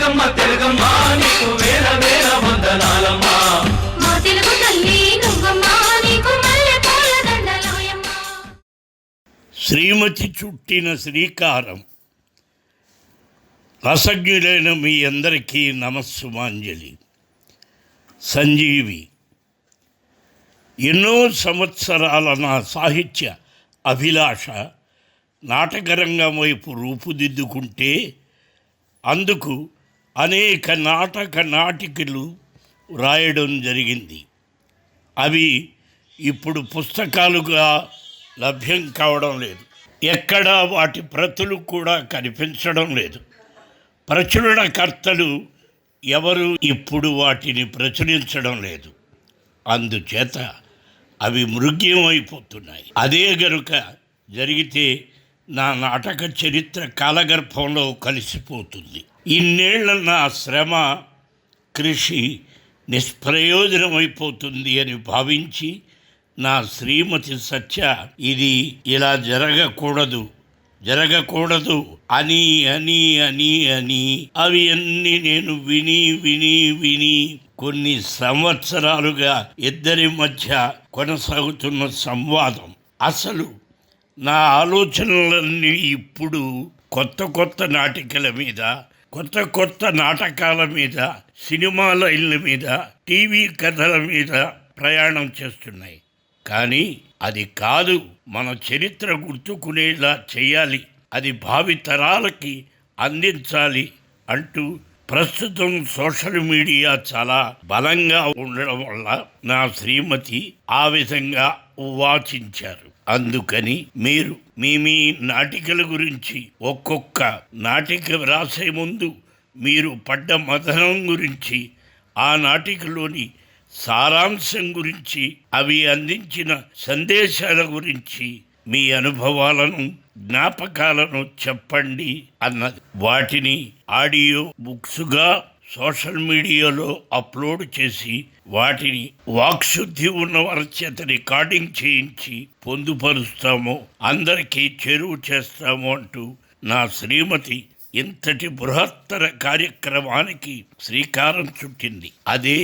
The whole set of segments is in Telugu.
తెలుగమ్మ తెలుగమ్మ నీకు వేల వేల వందనాలమ్మా. మా తెలుగు తల్లి నువ్వమ్మా నీకు మల్లెపూల దండలోయమ్మా. శ్రీమతి చుట్టిన శ్రీకారం. రసజ్ఞులైన మీ అందరికీ నమస్సుమాంజలి. సంజీవి. ఎన్నో సంవత్సరాల నా సాహిత్య అభిలాష నాటకరంగం వైపు రూపుదిద్దుకుంటే అందుకు అనేక నాటికలు రాయడం జరిగింది. అవి ఇప్పుడు పుస్తకాలుగా లభ్యం కావడం లేదు. ఎక్కడా వాటి ప్రతులు కూడా కనిపించడం లేదు. ప్రచురణకర్తలు ఎవరు ఇప్పుడు వాటిని ప్రచురించడం లేదు. అందుచేత అవి మృగ్యమైపోతున్నాయి. అదే గనుక జరిగితే నా నాటక చరిత్ర కాలగర్భంలో కలిసిపోతుంది. ఇన్నేళ్ల నా శ్రమ కృషి నిష్ప్రయోజనమైపోతుంది అని భావించి నా శ్రీమతి సత్య ఇది ఇలా జరగకూడదు అని అని అని అని అవి అన్నీ నేను విని కొన్ని సంవత్సరాలుగా ఇద్దరి మధ్య కొనసాగుతున్న సంవాదం. అసలు నా ఆలోచనలన్నీ ఇప్పుడు కొత్త నాటికల మీద, కొత్త నాటకాల మీద, సినిమా లైన్ల మీద, టీవీ కథల మీద ప్రయాణం చేస్తున్నాయి. కానీ అది కాదు, మన చరిత్ర గుర్తుకునేలా చేయాలి, అది భావితరాలకి అందించాలి అంటూ ప్రస్తుతం సోషల్ మీడియా చాలా బలంగా ఉండడం వల్ల నా శ్రీమతి ఆ విధంగా వాచించారు. అందుకని మీరు మీ నాటికల గురించి, ఒక్కొక్క నాటిక వ్రాసే ముందు మీరు పడ్డ మథనం గురించి, ఆ నాటికలోని సారాంశం గురించి, అవి అందించిన సందేశాల గురించి మీ అనుభవాలను, జ్ఞాపకాలను చెప్పండి అన్నది. వాటిని ఆడియో బుక్స్గా సోషల్ మీడియాలో అప్లోడ్ చేసి వాటిని వాక్శుద్ధి ఉన్న వారి చేత రికార్డింగ్ చేయించి పొందుపరుస్తాము, అందరికీ చేరువ చేస్తాము అంటూ నా శ్రీమతి ఇంతటి బృహత్తర కార్యక్రమానికి శ్రీకారం చుట్టింది. అదే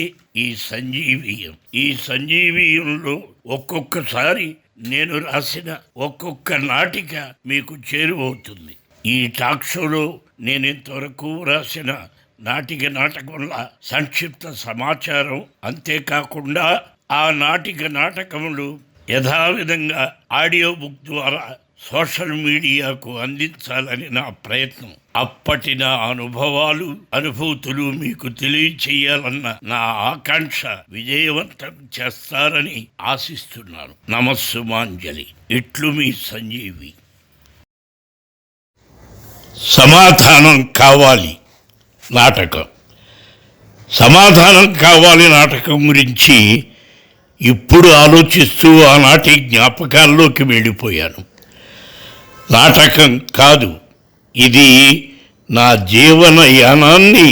ఈ సంజీవీయం. ఈ సంజీవీయంలో ఒక్కొక్కసారి నేను రాసిన ఒక్కొక్క నాటిక మీకు చేరువవుతుంది. ఈ టాక్ షోలో నేను ఇంతవరకు రాసిన నాటకంలో సంక్షిప్త సమాచారం, అంతేకాకుండా ఆ నాటకములు యథావిధంగా ఆడియో బుక్ ద్వారా సోషల్ మీడియాకు అందించాలని నా ప్రయత్నం. అప్పటి నా అనుభూతులు మీకు తెలియచేయాలన్న నా ఆకాంక్ష విజయవంతం చేస్తారని ఆశిస్తున్నాను. నమస్సుమాంజలి. ఇట్లు మీ సంజీవి. సమాధానం కావాలి నాటకం. సమాధానం కావాలి నాటకం గురించి ఇప్పుడు ఆలోచిస్తూ ఆనాటి జ్ఞాపకాల్లోకి వెళ్ళిపోయాను. నాటకం కాదు, ఇది నా జీవన యానాన్ని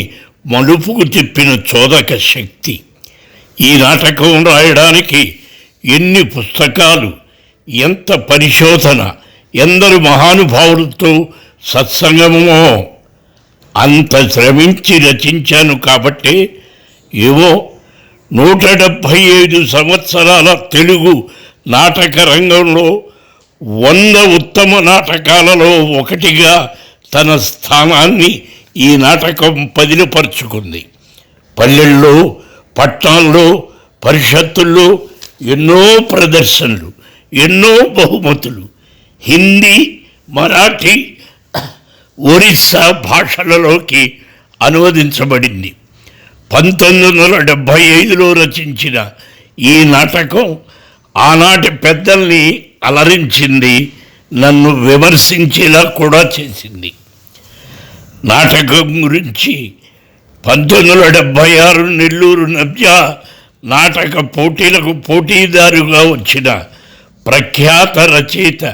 మలుపుకు తిప్పిన చోదక శక్తి. ఈ నాటకం రాయడానికి ఎన్ని పుస్తకాలు, ఎంత పరిశోధన, ఎందరు మహానుభావులతో సత్సంగమో. అంత శ్రమించి రచించాను కాబట్టి ఏవో 175 సంవత్సరాల తెలుగు నాటక రంగంలో 100 ఉత్తమ నాటకాలలో ఒకటిగా తన స్థానాన్ని ఈ నాటకం పదిలపరుచుకుంది. పల్లెల్లో, పట్టణాల్లో, పరిషత్తుల్లో ఎన్నో ప్రదర్శనలు, ఎన్నో బహుమతులు. హిందీ, మరాఠీ, ఒరిస్సా భాషలలోకి అనువదించబడింది. 1975లో రచించిన ఈ నాటకం ఆనాటి పెద్దల్ని అలరించింది, నన్ను విమర్శించేలా కూడా చేసింది. నాటకం గురించి 1976 నెల్లూరు నవ్య నాటక పోటీలకు పోటీదారుగా వచ్చిన ప్రఖ్యాత రచయిత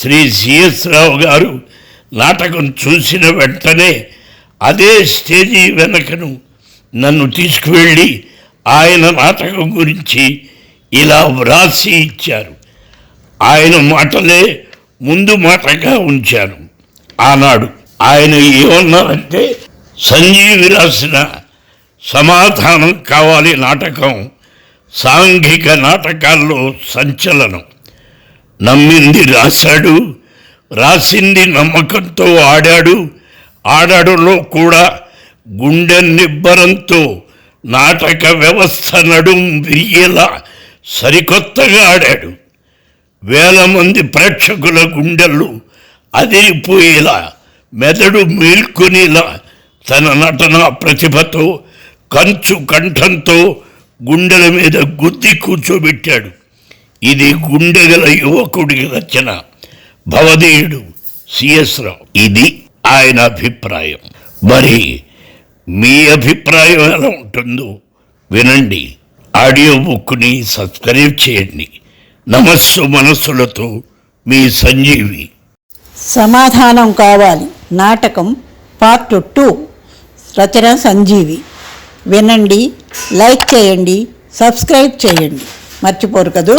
శ్రీ సిఎస్ రావు గారు నాటకం చూసిన వెంటనే అదే స్టేజీ వెనకను నన్ను తీసుకువెళ్ళి ఆయన నాటకం గురించి ఇలా వ్రాసి ఇచ్చారు. ఆయన మాటలే ముందు మాటగా ఉంచాను. ఆనాడు ఆయన ఏమన్నారంటే, సంజీవి రాసిన సమాధానం కావాలి నాటకం సాంఘిక నాటకాల్లో సంచలనం. నమ్మింది రాశాడు, రాసింది నమ్మకంతో ఆడాడు, ఆడడంలో కూడా గుండె నిబ్బరంతో నాటక వ్యవస్థ నడుం విరిగేలా సరికొత్తగా ఆడాడు. వేల మంది ప్రేక్షకుల గుండెలు అదిరిపోయేలా, మెదడు మేల్కొనేలా తన నటన ప్రతిభతో కంచు కంఠంతో గుండెల మీద గుద్ది కూర్చోబెట్టాడు. ఇది గుండెగల యువకుడి రచన, భవదేయుడు సిఎస్ రావు. ఇది ఆయన అభిప్రాయం. మరి మీ అభిప్రాయం ఎలా ఉంటుందో వినండి. ఆడియో బుక్ని సబ్స్క్రైబ్ చేయండి. నమస్సు మనస్సులతో మీ సంజీవి. సమాధానం కావాలి నాటకం పార్ట్ 2 రచన సంజీవి. వినండి, లైక్ చేయండి, సబ్స్క్రైబ్ చేయండి, మర్చిపోరు కదూ.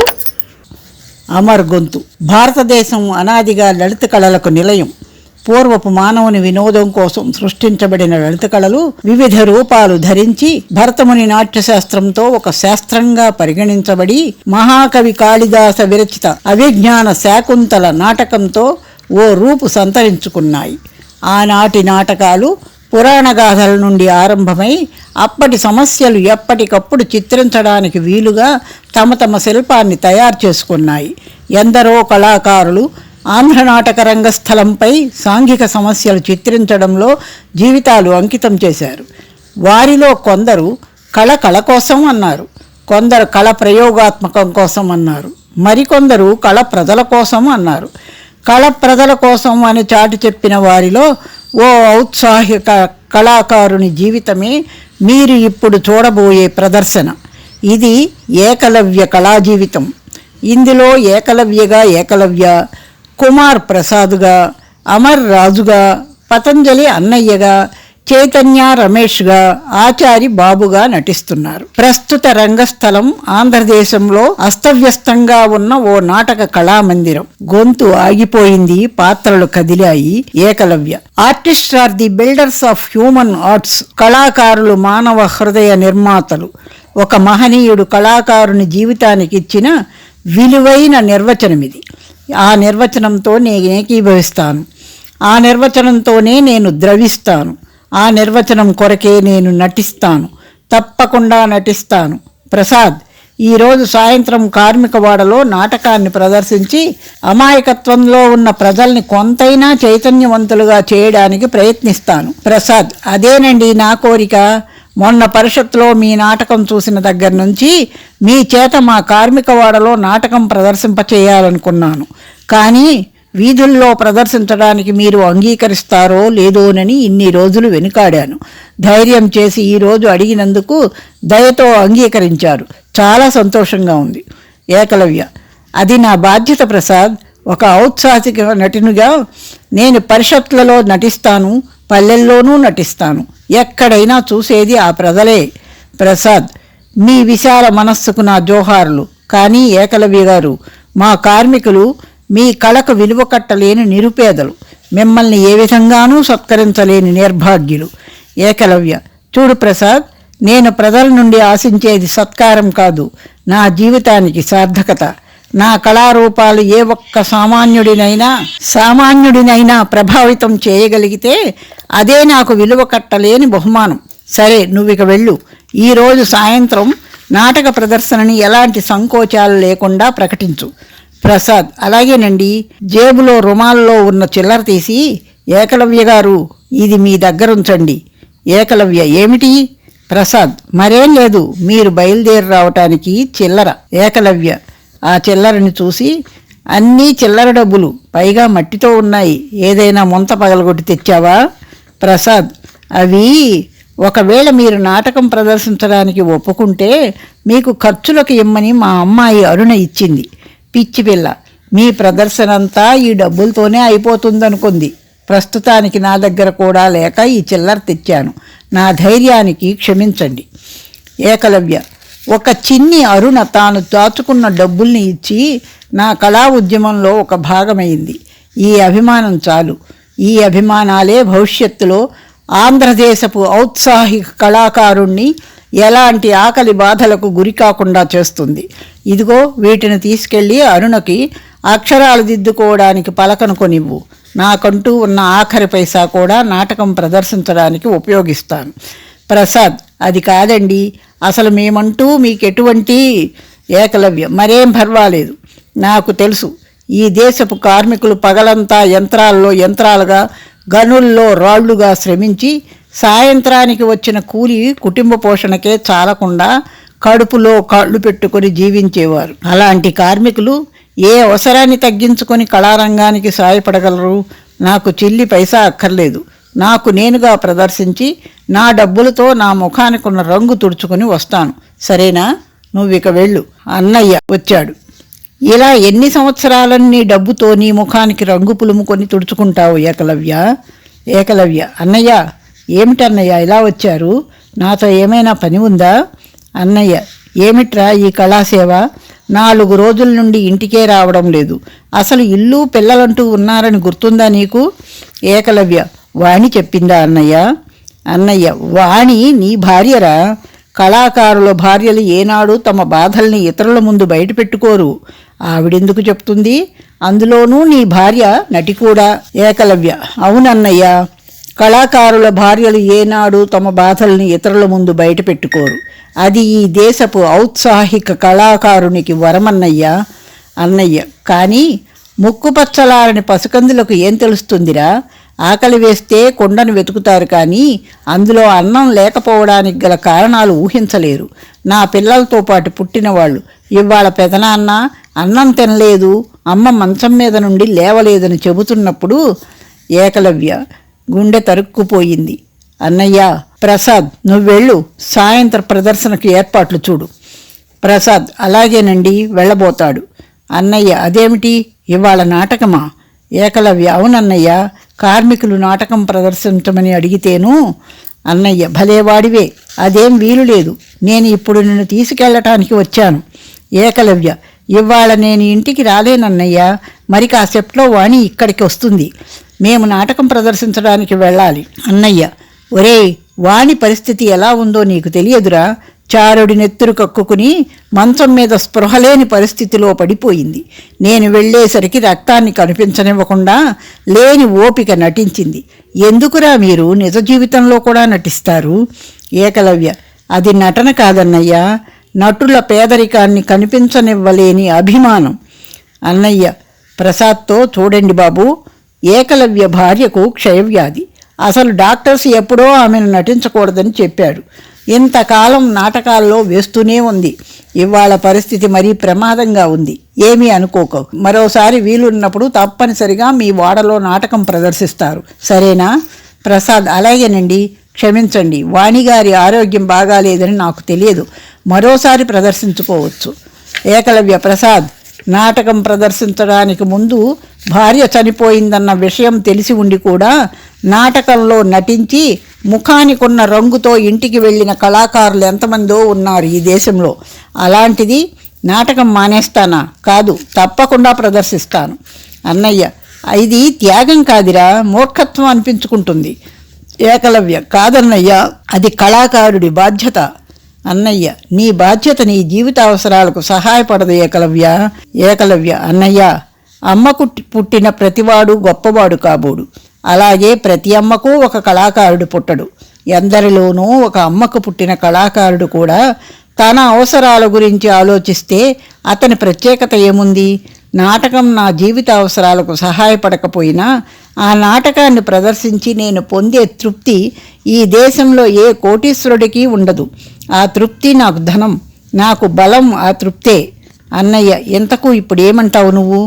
అమర్ గొంతు. భారతదేశం అనాదిగా లలిత కళలకు నిలయం. పూర్వపు మానవుని వినోదం కోసం సృష్టించబడిన లలిత కళలు వివిధ రూపాలు ధరించి భరతముని నాట్యశాస్త్రంతో ఒక శాస్త్రంగా పరిగణించబడి మహాకవి కాళిదాస విరచిత అభిజ్ఞాన శాకుంతల నాటకంతో ఓ రూపు సంతరించుకున్నాయి. ఆనాటి నాటకాలు పురాణగాథల నుండి ఆరంభమై అప్పటి సమస్యలు ఎప్పటికప్పుడు చిత్రించడానికి వీలుగా తమ తమ శిల్పాన్ని తయారు చేసుకున్నాయి. ఎందరో కళాకారులు ఆంధ్ర నాటక రంగస్థలంపై సాంఘిక సమస్యలు చిత్రించడంలో జీవితాలు అంకితం చేశారు. వారిలో కొందరు కళ కోసం అన్నారు, కొందరు కళ ప్రయోగాత్మకం కోసం అన్నారు, మరికొందరు కళ ప్రజల కోసం అన్నారు. కళ ప్రజల కోసం అని చాటి చెప్పిన వారిలో ఓ ఔత్సాహిక కళాకారుని జీవితమే మీరు ఇప్పుడు చూడబోయే ప్రదర్శన. ఇది ఏకలవ్య కళా జీవితం. ఇందులో ఏకలవ్య, కుమార్ ప్రసాద్గా, అమర్ రాజుగా, పతంజలి అన్నయ్యగా, చైతన్య రమేష్గా, ఆచారి బాబుగా నటిస్తున్నారు. ప్రస్తుత రంగస్థలం ఆంధ్రదేశంలో అస్తవ్యస్తంగా ఉన్న ఓ నాటక కళామందిరం. గొంతు ఆగిపోయింది, పాత్రలు కదిలాయి. Ekalavya. Artist are the builders of human arts. కళాకారులు మానవ హృదయ నిర్మాతలు. ఒక మహనీయుడు కళాకారుని జీవితానికి ఇచ్చిన విలువైన నిర్వచనమిది. ఆ నిర్వచనంతో నేను ఏకీభవిస్తాను. ఆ నిర్వచనంతోనే నేను ద్రవిస్తాను. ఆ నిర్వచనం కొరకే నేను నటిస్తాను, తప్పకుండా నటిస్తాను. ప్రసాద్, ఈరోజు సాయంత్రం కార్మికవాడలో నాటకాన్ని ప్రదర్శించి అమాయకత్వంలో ఉన్న ప్రజల్ని కొంతైనా చైతన్యవంతులుగా చేయడానికి ప్రయత్నిస్తాను. ప్రసాద్, అదేనండి నా కోరిక. మొన్న పరిషత్తులో మీ నాటకం చూసిన దగ్గర నుంచి మీ చేత మా కార్మికవాడలో నాటకం ప్రదర్శింపచేయాలనుకున్నాను. కానీ వీధుల్లో ప్రదర్శించడానికి మీరు అంగీకరిస్తారో లేదోనని ఇన్ని రోజులు వెనుకాడాను. ధైర్యం చేసి ఈరోజు అడిగినందుకు దయతో అంగీకరించారు. చాలా సంతోషంగా ఉంది. ఏకలవ్య. అది నా బాధ్యత ప్రసాద్. ఒక ఔత్సాహిక నటునిగా నేను పరిషత్లలో నటిస్తాను, పల్లెల్లోనూ నటిస్తాను. ఎక్కడైనా చూసేది ఆ ప్రజలే. ప్రసాద్, మీ విశాల మనస్సుకు నా జోహార్లు. కానీ ఏకలవ్య గారు, మా కార్మికులు మీ కళకు విలువ కట్టలేని నిరుపేదలు, మిమ్మల్ని ఏ విధంగానూ సత్కరించలేని నిర్భాగ్యులు. ఏకలవ్య. చూడు ప్రసాద్, నేను ప్రజల నుండి ఆశించేది సత్కారం కాదు, నా జీవితానికి సార్థకత. నా కళారూపాలు ఏ ఒక్క సామాన్యుడినైనా ప్రభావితం చేయగలిగితే అదే నాకు విలువ కట్టలేని బహుమానం. సరే, నువ్విక వెళ్ళు. ఈరోజు సాయంత్రం నాటక ప్రదర్శనని ఎలాంటి సంకోచాలు లేకుండా ప్రకటించు. ప్రసాద్, అలాగేనండి. జేబులో రుమాల్లో ఉన్న చిల్లర తీసి, ఏకలవ్య గారు, ఇది మీ దగ్గరుంచండి. ఏకలవ్య. ఏమిటి? ప్రసాద్, మరేం లేదు, మీరు బయలుదేరి రావటానికి చిల్లర. ఏకలవ్య ఆ చిల్లరని చూసి, అన్నీ చిల్లర డబ్బులు, పైగా మట్టితో ఉన్నాయి. ఏదైనా ముంత పగలగొట్టి తెచ్చావా? ప్రసాద్, అవి ఒకవేళ మీరు నాటకం ప్రదర్శించడానికి ఒప్పుకుంటే మీకు ఖర్చులకు ఇమ్మని మా అమ్మాయి అరుణ ఇచ్చింది. పిచ్చి పిల్ల, మీ ప్రదర్శన అంతా ఈ డబ్బులతోనే అయిపోతుందనుకుంది. ప్రస్తుతానికి నా దగ్గర కూడా లేక ఈ చిల్లర తెచ్చాను. నా ధైర్యానికి క్షమించండి. ఏకలవ్య. ఒక చిన్ని అరుణ తాను దాచుకున్న డబ్బుల్ని ఇచ్చి నా కళా ఉద్యమంలో ఒక భాగమైంది. ఈ అభిమానం చాలు. ఈ అభిమానాలే భవిష్యత్తులో ఆంధ్రదేశపు ఔత్సాహిక కళాకారుణ్ణి ఎలాంటి ఆకలి బాధలకు గురి కాకుండా చేస్తుంది. ఇదిగో వీటిని తీసుకెళ్ళి అరుణకి అక్షరాలు దిద్దుకోవడానికి పలకను కొనివ్వు. నాకంటూ ఉన్న ఆఖరి పైసా కూడా నాటకం ప్రదర్శించడానికి ఉపయోగిస్తాను. ప్రసాద్, అది కాదండి, అసలు మేమంటూ మీకెటువంటి ఏకలవ్యం మరేం పర్వాలేదు. నాకు తెలుసు, ఈ దేశపు కార్మికులు పగలంతా యంత్రాలుగా గనుల్లో రాళ్లుగా శ్రమించి సాయంత్రానికి వచ్చిన కూలి కుటుంబ పోషణకే చాలకుండా కడుపులో కాళ్ళు పెట్టుకొని జీవించేవారు. అలాంటి కార్మికులు ఏ అవసరాన్ని తగ్గించుకొని కళారంగానికి సాయపడగలరు? నాకు చిల్లి పైసా అక్కర్లేదు. నాకు నేనుగా ప్రదర్శించి నా డబ్బులతో నా ముఖానికి ఉన్న రంగు తుడుచుకొని వస్తాను. సరేనా? నువ్విక వెళ్ళు. అన్నయ్య వచ్చాడు. ఇలా ఎన్ని సంవత్సరాలన్నీ డబ్బుతో నీ ముఖానికి రంగు పులుముకొని తుడుచుకుంటావు ఏకలవ్య. అన్నయ్య, ఏమిటన్నయ్య ఇలా వచ్చారు? నాతో ఏమైనా పని ఉందా? అన్నయ్య, ఏమిట్రా ఈ కళాసేవ? 4 రోజుల నుండి ఇంటికే రావడం లేదు. అసలు ఇల్లు పిల్లలంటూ ఉన్నారని గుర్తుందా నీకు? ఏకలవ్య, వాణి చెప్పిందా అన్నయ్య? అన్నయ్య, వాణి నీ భార్యరా? కళాకారుల భార్యలు ఏనాడు తమ బాధల్ని ఇతరుల ముందు బయట పెట్టుకోరు. ఆవిడెందుకు చెప్తుంది? అందులోనూ నీ భార్య నటి కూడా. ఏకలవ్య, అవునన్నయ్య, కళాకారుల భార్యలు ఏనాడు తమ బాధల్ని ఇతరుల ముందు బయట పెట్టుకోరు. అది ఈ దేశపు ఔత్సాహిక కళాకారునికి వరమన్నయ్య. అన్నయ్య, కానీ ముక్కుపచ్చలారని పసికందులకు ఏం తెలుస్తుందిరా? ఆకలి వేస్తే కొండను వెతుకుతారు, కానీ అందులో అన్నం లేకపోవడానికి గల కారణాలు ఊహించలేరు. నా పిల్లలతో పాటు పుట్టిన వాళ్ళు ఇవాళ పెదనాన్న అన్నం తినలేదు, అమ్మ మంచం మీద నుండి లేవలేదని చెబుతున్నప్పుడు ఏకలవ్య గుండె తరుక్కుపోయింది. అన్నయ్య, ప్రసాద్ నువ్వెళ్ళు, సాయంత్ర ప్రదర్శనకు ఏర్పాట్లు చూడు. ప్రసాద్, అలాగేనండి, వెళ్ళబోతాడు. అన్నయ్య, అదేమిటి, ఇవాళ నాటకమా? ఏకలవ్య, అవునన్నయ్య, కార్మికులు నాటకం ప్రదర్శించమని అడిగితేను. అన్నయ్య, భలేవాడివే, అదేం వీలు లేదు, నేను ఇప్పుడు నిన్ను తీసుకెళ్ళటానికి వచ్చాను. ఏకలవ్య, ఇవాళ నేను ఇంటికి రాలేనన్నయ్య, మరి కాసేపట్లో వాణి ఇక్కడికి వస్తుంది, మేము నాటకం ప్రదర్శించడానికి వెళ్ళాలి. అన్నయ్య, ఒరేయ్, వాణి పరిస్థితి ఎలా ఉందో నీకు తెలియదురా? చారుడి నెత్తురు కక్కుకుని మంచం మీద స్పృహలేని పరిస్థితిలో పడిపోయింది. నేను వెళ్ళేసరికి రక్తాన్ని కనిపించనివ్వకుండా లేని ఓపిక నటించింది. ఎందుకురా మీరు నిజ జీవితంలో కూడా నటిస్తారు? ఏకలవ్య, అది నటన కాదన్నయ్య, నటుల పేదరికాన్ని కనిపించనివ్వలేని అభిమానం. అన్నయ్య, ప్రసాద్తో చూడండి బాబు, ఏకలవ్య భార్యకు క్షయవ్యాధి. అసలు డాక్టర్స్ ఎప్పుడో ఆమెను నటించకూడదని చెప్పాడు. ఇంతకాలం నాటకాల్లో వేస్తూనే ఉంది. ఇవాళ పరిస్థితి మరీ ప్రమాదంగా ఉంది. ఏమీ అనుకోకు, మరోసారి వీలున్నప్పుడు తప్పనిసరిగా మీ వాడలో నాటకం ప్రదర్శిస్తారు, సరేనా? ప్రసాద్, అలాగేనండి, క్షమించండి, వాణిగారి ఆరోగ్యం బాగాలేదని నాకు తెలియదు, మరోసారి ప్రదర్శించుకోవచ్చు. ఏకలవ్య, ప్రసాద్, నాటకం ప్రదర్శించడానికి ముందు భార్య చనిపోయిందన్న విషయం తెలిసి ఉండి కూడా నాటకంలో నటించి ముఖానికున్న రంగుతో ఇంటికి వెళ్ళిన కళాకారులు ఎంతమందో ఉన్నారు ఈ దేశంలో. అలాంటిది నాటకం మానేస్తానా? కాదు, తప్పకుండా ప్రదర్శిస్తాను. అన్నయ్య, ఇది త్యాగం కాదిరా, మూర్ఖత్వం అనిపించుకుంటుంది. ఏకలవ్య, కాదన్నయ్య, అది కళాకారుడి బాధ్యత. అన్నయ్య, నీ బాధ్యత నీ జీవిత అవసరాలకు సహాయపడదు ఏకలవ్య, అన్నయ్య, అమ్మకు పుట్టిన ప్రతివాడు గొప్పవాడు కాబోడు, అలాగే ప్రతి అమ్మకు ఒక కళాకారుడు పుట్టడు. ఎందరిలోనూ ఒక అమ్మకు పుట్టిన కళాకారుడు కూడా తన అవసరాల గురించి ఆలోచిస్తే అతని ప్రత్యేకత ఏముంది? నాటకం నా జీవిత అవసరాలకు సహాయపడకపోయినా ఆ నాటకాన్ని ప్రదర్శించి నేను పొందే తృప్తి ఈ దేశంలో ఏ కోటీశ్వరుడికి ఉండదు. ఆ తృప్తి నాకు ధనం, నాకు బలం ఆ తృప్తే. అన్నయ్య, ఇంతకు ఇప్పుడేమంటావు నువ్వు?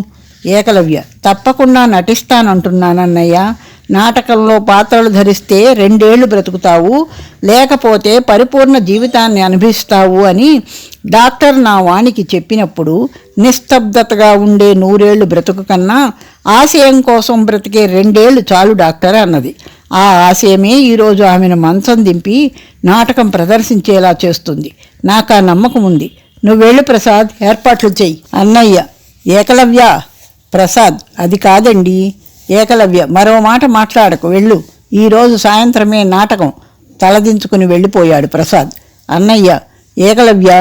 ఏకలవ్య, తప్పకుండా నటిస్తానంటున్నానన్నయ్య. నాటకంలో పాత్రలు ధరిస్తే 2 ఏళ్ళు బ్రతుకుతావు, లేకపోతే పరిపూర్ణ జీవితాన్ని అనుభవిస్తావు అని డాక్టర్ నా వాణికి చెప్పినప్పుడు నిస్తబ్దతగా ఉండే 100 ఏళ్ళు బ్రతుకు కన్నా ఆశయం కోసం బ్రతికే 2 ఏళ్ళు చాలు డాక్టర్ అన్నది. ఆ ఆశయమే ఈరోజు ఆమెను మంచం దింపి నాటకం ప్రదర్శించేలా చేస్తుంది. నాకు ఆ నమ్మకం ఉంది. నువ్వెళ్ళు ప్రసాద్, ఏర్పాట్లు చెయ్యి. అన్నయ్య, ఏకలవ్య, ప్రసాద్, అది కాదండి. ఏకలవ్య, మరో మాట మాట్లాడకు, వెళ్ళు. ఈరోజు సాయంత్రమే నాటకం తలదించుకుని వెళ్ళిపోయాడు ప్రసాద్. అన్నయ్య, ఏకలవ్య,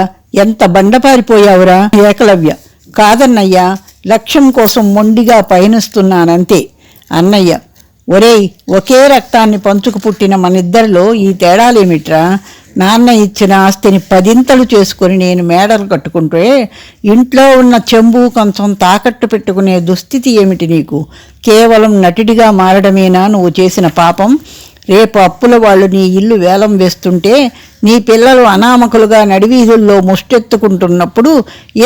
ఎంత బండపారిపోయావురా. ఏకలవ్య, కాదన్నయ్యా, లక్ష్యం కోసం మొండిగా పయనిస్తున్నానంతే. అన్నయ్య, ఒరేయ్, ఒకే రక్తాన్ని పంచుకు పుట్టిన మనిద్దరిలో ఈ తేడాలేమిట్రా? నాన్న ఇచ్చిన ఆస్తిని 10 చేసుకుని నేను మేడలు కట్టుకుంటే ఇంట్లో ఉన్న చెంబు కొంచెం తాకట్టు పెట్టుకునే దుస్థితి ఏమిటి నీకు? కేవలం నటుడిగా మారడమేనా నువ్వు చేసిన పాపం? రేపు అప్పుల వాళ్ళు నీ ఇల్లు వేలం వేస్తుంటే నీ పిల్లలు అనామకులుగా నడివీధుల్లో ముష్టెత్తుకుంటున్నప్పుడు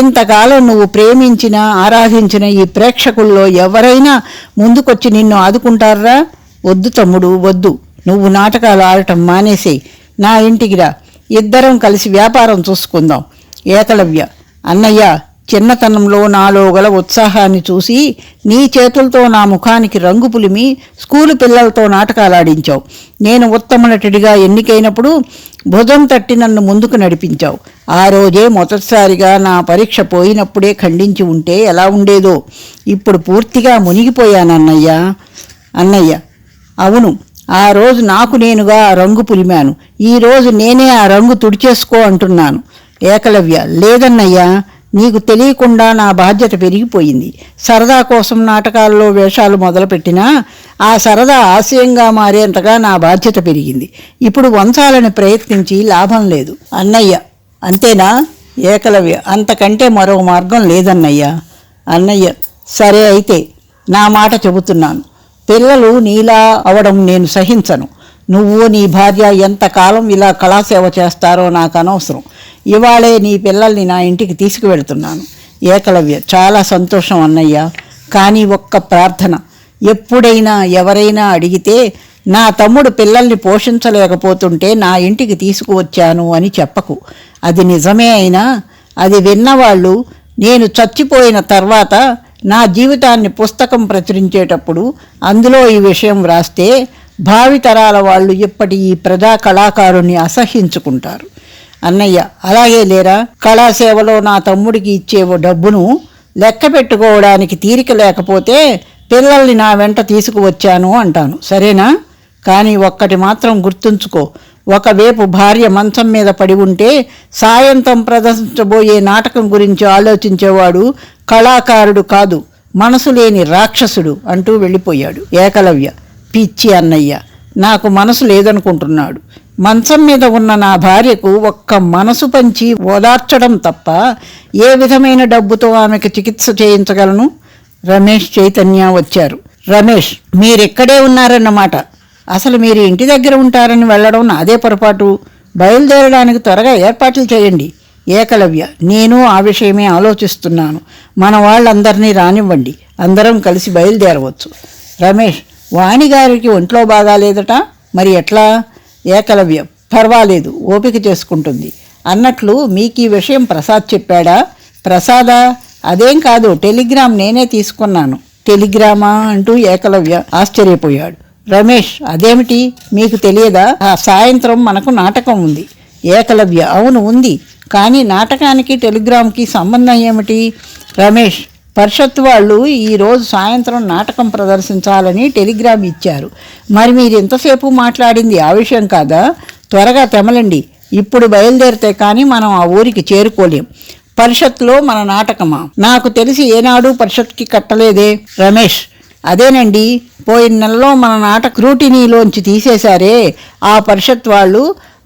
ఇంతకాలం నువ్వు ప్రేమించిన ఆరాధించిన ఈ ప్రేక్షకుల్లో ఎవరైనా ముందుకొచ్చి నిన్ను ఆదుకుంటారా? వద్దు తమ్ముడు, వద్దు. నువ్వు నాటకాలు ఆడటం మానేసేయి. నా ఇంటికి రా, ఇద్దరం కలిసి వ్యాపారం చూసుకుందాం. ఏకలవ్య, అన్నయ్య, చిన్నతనంలో నాలో గల ఉత్సాహాన్ని చూసి నీ చేతులతో నా ముఖానికి రంగు పులిమి స్కూలు పిల్లలతో నాటకాలాడించావు. నేను ఉత్తమ నటుడిగా ఎన్నికైనప్పుడు భుజం తట్టి నన్ను ముందుకు నడిపించావు. ఆ రోజే మొదటిసారిగా నా పరీక్ష పోయినప్పుడే ఖండించి ఉంటే ఎలా ఉండేదో. ఇప్పుడు పూర్తిగా మునిగిపోయానన్నయ్య. అన్నయ్య, అవును, ఆ రోజు నాకు నేనుగా ఆ రంగు పులిమాను. ఈరోజు నేనే ఆ రంగు తుడిచేసుకో అంటున్నాను. ఏకలవ్య, లేదన్నయ్యా, నీకు తెలియకుండా నా బాధ్యత పెరిగిపోయింది. సరదా కోసం నాటకాల్లో వేషాలు మొదలుపెట్టినా ఆ సరదా ఆశయంగా మారేంతగా నా బాధ్యత పెరిగింది. ఇప్పుడు వంచాలని ప్రయత్నించి లాభం లేదు. అన్నయ్య, అంతేనా? ఏకలవ్య, అంతకంటే మరో మార్గం లేదన్నయ్య. అన్నయ్య, సరే అయితే నా మాట చెబుతున్నాను. పిల్లలు నీలా అవడం నేను సహించను. నువ్వు నీ భార్య ఎంతకాలం ఇలా కళాసేవ చేస్తారో నాకు అనవసరం. ఇవాళే నీ పిల్లల్ని నా ఇంటికి తీసుకువెళ్తున్నాను. ఏకలవ్య, చాలా సంతోషం అన్నయ్య. కానీ ఒక్క ప్రార్థన, ఎప్పుడైనా ఎవరైనా అడిగితే నా తమ్ముడు పిల్లల్ని పోషించలేకపోతుంటే నా ఇంటికి తీసుకువచ్చాను అని చెప్పకు. అది నిజమే అయినా అది విన్నవాళ్ళు నేను చచ్చిపోయిన తర్వాత నా జీవితాన్ని పుస్తకం ప్రచురించేటప్పుడు అందులో ఈ విషయం వ్రాస్తే భావితరాల వాళ్ళు ఇప్పటి ఈ ప్రజా కళాకారుణ్ణి అసహ్యించుకుంటారు. అన్నయ్య, అలాగే లేరా? కళాసేవలో నా తమ్ముడికి ఇచ్చే డబ్బును లెక్క పెట్టుకోవడానికి తీరిక లేకపోతే పిల్లల్ని నా వెంట తీసుకువచ్చాను అంటాను, సరేనా? కానీ ఒక్కటి మాత్రం గుర్తుంచుకో, ఒకవైపు భార్య మంచం మీద పడి ఉంటే సాయంత్రం ప్రదర్శించబోయే నాటకం గురించి ఆలోచించేవాడు కళాకారుడు కాదు, మనసు లేని రాక్షసుడు అంటూ వెళ్ళిపోయాడు. ఏకలవ్య, పిచ్చి అన్నయ్య, నాకు మనసు లేదనుకుంటున్నాడు. మంచం మీద ఉన్న నా భార్యకు ఒక్క మనసు పంచి ఓదార్చడం తప్ప ఏ విధమైన డబ్బుతో ఆమెకు చికిత్స చేయించగలను? రమేష్, చైతన్య వచ్చారు. రమేష్, మీరెక్కడే ఉన్నారన్నమాట. అసలు మీరు ఇంటి దగ్గర ఉంటారని వెళ్ళడం నాదే పొరపాటు. బయలుదేరడానికి త్వరగా ఏర్పాట్లు చేయండి. ఏకలవ్య, నేను ఆ విషయమే ఆలోచిస్తున్నాను. మన వాళ్ళందరినీ రానివ్వండి, అందరం కలిసి బయలుదేరవచ్చు. రమేష్, వాణిగారికి ఒంట్లో బాగాలేదట, మరి ఎట్లా? ఏకలవ్య, పర్వాలేదు, ఓపిక చేసుకుంటుంది. అన్నట్లు మీకు ఈ విషయం ప్రసాద్ చెప్పాడా? ప్రసాదా? అదేం కాదు, టెలిగ్రామ్ నేనే తీసుకున్నాను. టెలిగ్రామా అంటూ ఏకలవ్య ఆశ్చర్యపోయాడు. రమేష్, అదేమిటి, మీకు తెలియదా? ఆ సాయంత్రం మనకు నాటకం ఉంది. ఏకలవ్య, అవును ఉంది, కానీ నాటకానికి టెలిగ్రామ్కి సంబంధం ఏమిటి? రమేష్, పరిషత్ వాళ్ళు ఈరోజు సాయంత్రం నాటకం ప్రదర్శించాలని టెలిగ్రామ్ ఇచ్చారు. మరి మీరు ఎంతసేపు మాట్లాడింది ఆ విషయం కాదా? త్వరగా తెమలండి, ఇప్పుడు బయలుదేరితే కానీ మనం ఆ ఊరికి చేరుకోలేం. పరిషత్లో మన నాటకమా? నాకు తెలిసి ఏనాడు పరిషత్కి కట్టలేదే. రమేష్, అదేనండి, పోయిన నెలలో మన నాటక రూటినీలోంచి తీసేశారే. ఆ పరిషత్ వాళ్ళు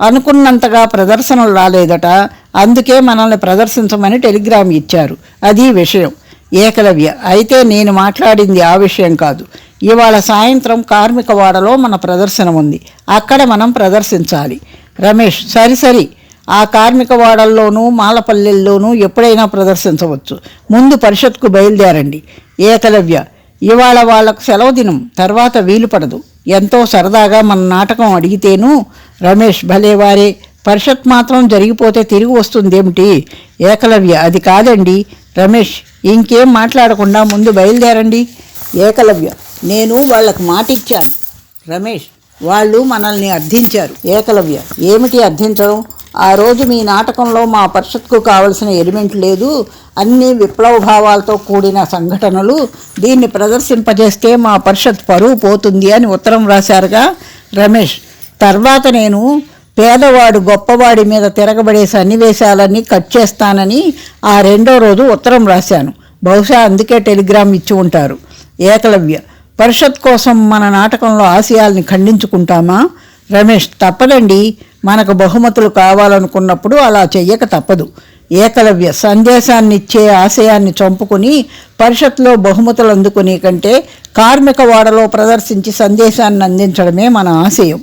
అనుకున్నంతగా ప్రదర్శనలు రాలేదట, అందుకే మనల్ని ప్రదర్శించమని టెలిగ్రామ్ ఇచ్చారు. అది విషయం. ఏకలవ్య, అయితే నేను మాట్లాడింది ఆ విషయం కాదు. ఇవాళ సాయంత్రం కార్మికవాడలో మన ప్రదర్శన ఉంది, అక్కడ మనం ప్రదర్శించాలి. రమేష్, సరి ఆ కార్మికవాడల్లోనూ మాలపల్లెల్లోనూ ఎప్పుడైనా ప్రదర్శించవచ్చు. ముందు పరిషత్కు బయలుదేరండి. ఏకలవ్య, ఇవాళ వాళ్లకు సెలవు దినం, తర్వాత వీలు పడదు. ఎంతో సరదాగా మన నాటకం అడిగితేను. రమేష్, భలేవారే, పరిషత్ మాత్రం జరిగిపోతే తిరిగి వస్తుందేమిటి? ఏకలవ్య, అది కాదండి. రమేష్, ఇంకేం మాట్లాడకుండా ముందు బయలుదేరండి. ఏకలవ్య, నేను వాళ్లకు మాటిచ్చాను. రమేష్, వాళ్ళు మనల్ని అర్థించారు. ఏకలవ్య, ఏమిటి అర్థించడం? ఆ రోజు మీ నాటకంలో మా పరిషత్కు కావలసిన ఎలిమెంట్ లేదు, అన్ని విప్లవ భావాలతో కూడిన సంఘటనలు, దీన్ని ప్రదర్శింపజేస్తే మా పరిషత్ పరువు పోతుంది అని ఉత్తరం రాశారుగా రమేష్. తర్వాత నేను పేదవాడు గొప్పవాడి మీద తిరగబడే సన్నివేశాలన్నీ కట్ చేస్తానని ఆ రెండో రోజు ఉత్తరం రాశాను. బహుశా అందుకే టెలిగ్రామ్ ఇచ్చి ఉంటారు. ఏకలవ్య: పరిషత్ కోసం మన నాటకంలో ఆశయాల్ని ఖండించుకుంటామా? రమేష్: తప్పదండి, మనకు బహుమతులు కావాలనుకున్నప్పుడు అలా చెయ్యక తప్పదు. ఏకలవ్య: సందేశాన్నిచ్చే ఆశయాన్ని చంపుకుని పరిషత్లో బహుమతులు అందుకునే కంటే కార్మిక వాడలో ప్రదర్శించి సందేశాన్ని అందించడమే మన ఆశయం.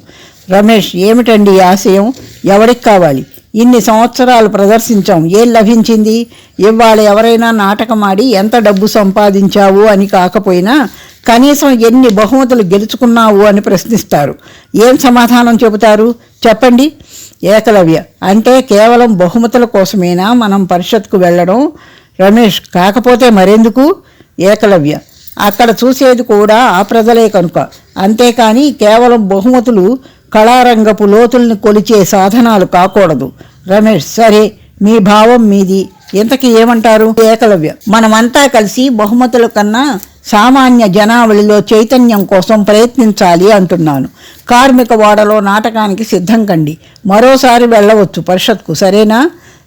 రమేష్: ఏమిటండి ఆశయం? ఎవరికి కావాలి? ఇన్ని సంవత్సరాలు ప్రదర్శించాం, ఏం లభించింది? ఇవాళ ఎవరైనా నాటకం ఆడి ఎంత డబ్బు సంపాదించావు అని కాకపోయినా కనీసం ఎన్ని బహుమతులు గెలుచుకున్నావు అని ప్రశ్నిస్తారు. ఏం సమాధానం చెబుతారు చెప్పండి? ఏకలవ్య: అంటే కేవలం బహుమతుల కోసమేనా మనం పరిషత్కు వెళ్ళడం? రమేష్: కాకపోతే మరెందుకు? ఏకలవ్య: అక్కడ చూసేది కూడా ఆ ప్రజలే కనుక. అంతేకాని కేవలం బహుమతులు కళారంగపు లోతుల్ని కొలిచే సాధనాలు కాకూడదు. రమేష్: సరే, మీ భావం మీది, ఇంతకీ ఏమంటారు? ఏకలవ్య: మనమంతా కలిసి బహుమతుల కన్నా సామాన్య జనావళిలో చైతన్యం కోసం ప్రయత్నించాలి అంటున్నాను. కార్మిక వాడలో నాటకానికి సిద్ధం కండి, మరోసారి వెళ్ళవచ్చు పరిషత్కు, సరేనా?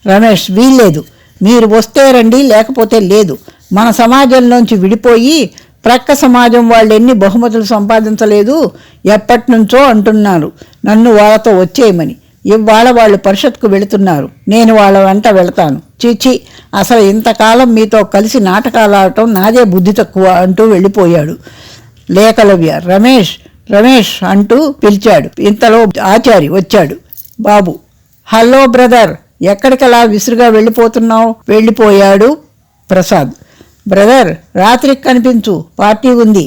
రమేష్: వీల్లేదు, మీరు వస్తే రండి, లేకపోతే లేదు. మన సమాజంలోంచి విడిపోయి ప్రక్క సమాజం వాళ్ళు ఎన్ని బహుమతులు సంపాదించలేదు, ఎప్పటి నుంచో అంటున్నారు నన్ను వాళ్ళతో వచ్చేయమని. ఇవాళ వాళ్ళు పరిషత్కు వెళుతున్నారు, నేను వాళ్ళ వెంట వెళతాను. చీచి, అసలు ఇంతకాలం మీతో కలిసి నాటకాలు ఆడటం నాదే బుద్ధి తక్కువ అంటూ వెళ్ళిపోయాడు. ఏకలవ్య: రమేష్ రమేష్ అంటూ పిలిచాడు. ఇంతలో ఆచారి వచ్చాడు. బాబు: హలో బ్రదర్, ఎక్కడికలా విసురుగా వెళ్ళిపోతున్నావు? వెళ్ళిపోయాడు ప్రసాద్. బ్రదర్, రాత్రికి కనిపించు, పార్టీ ఉంది.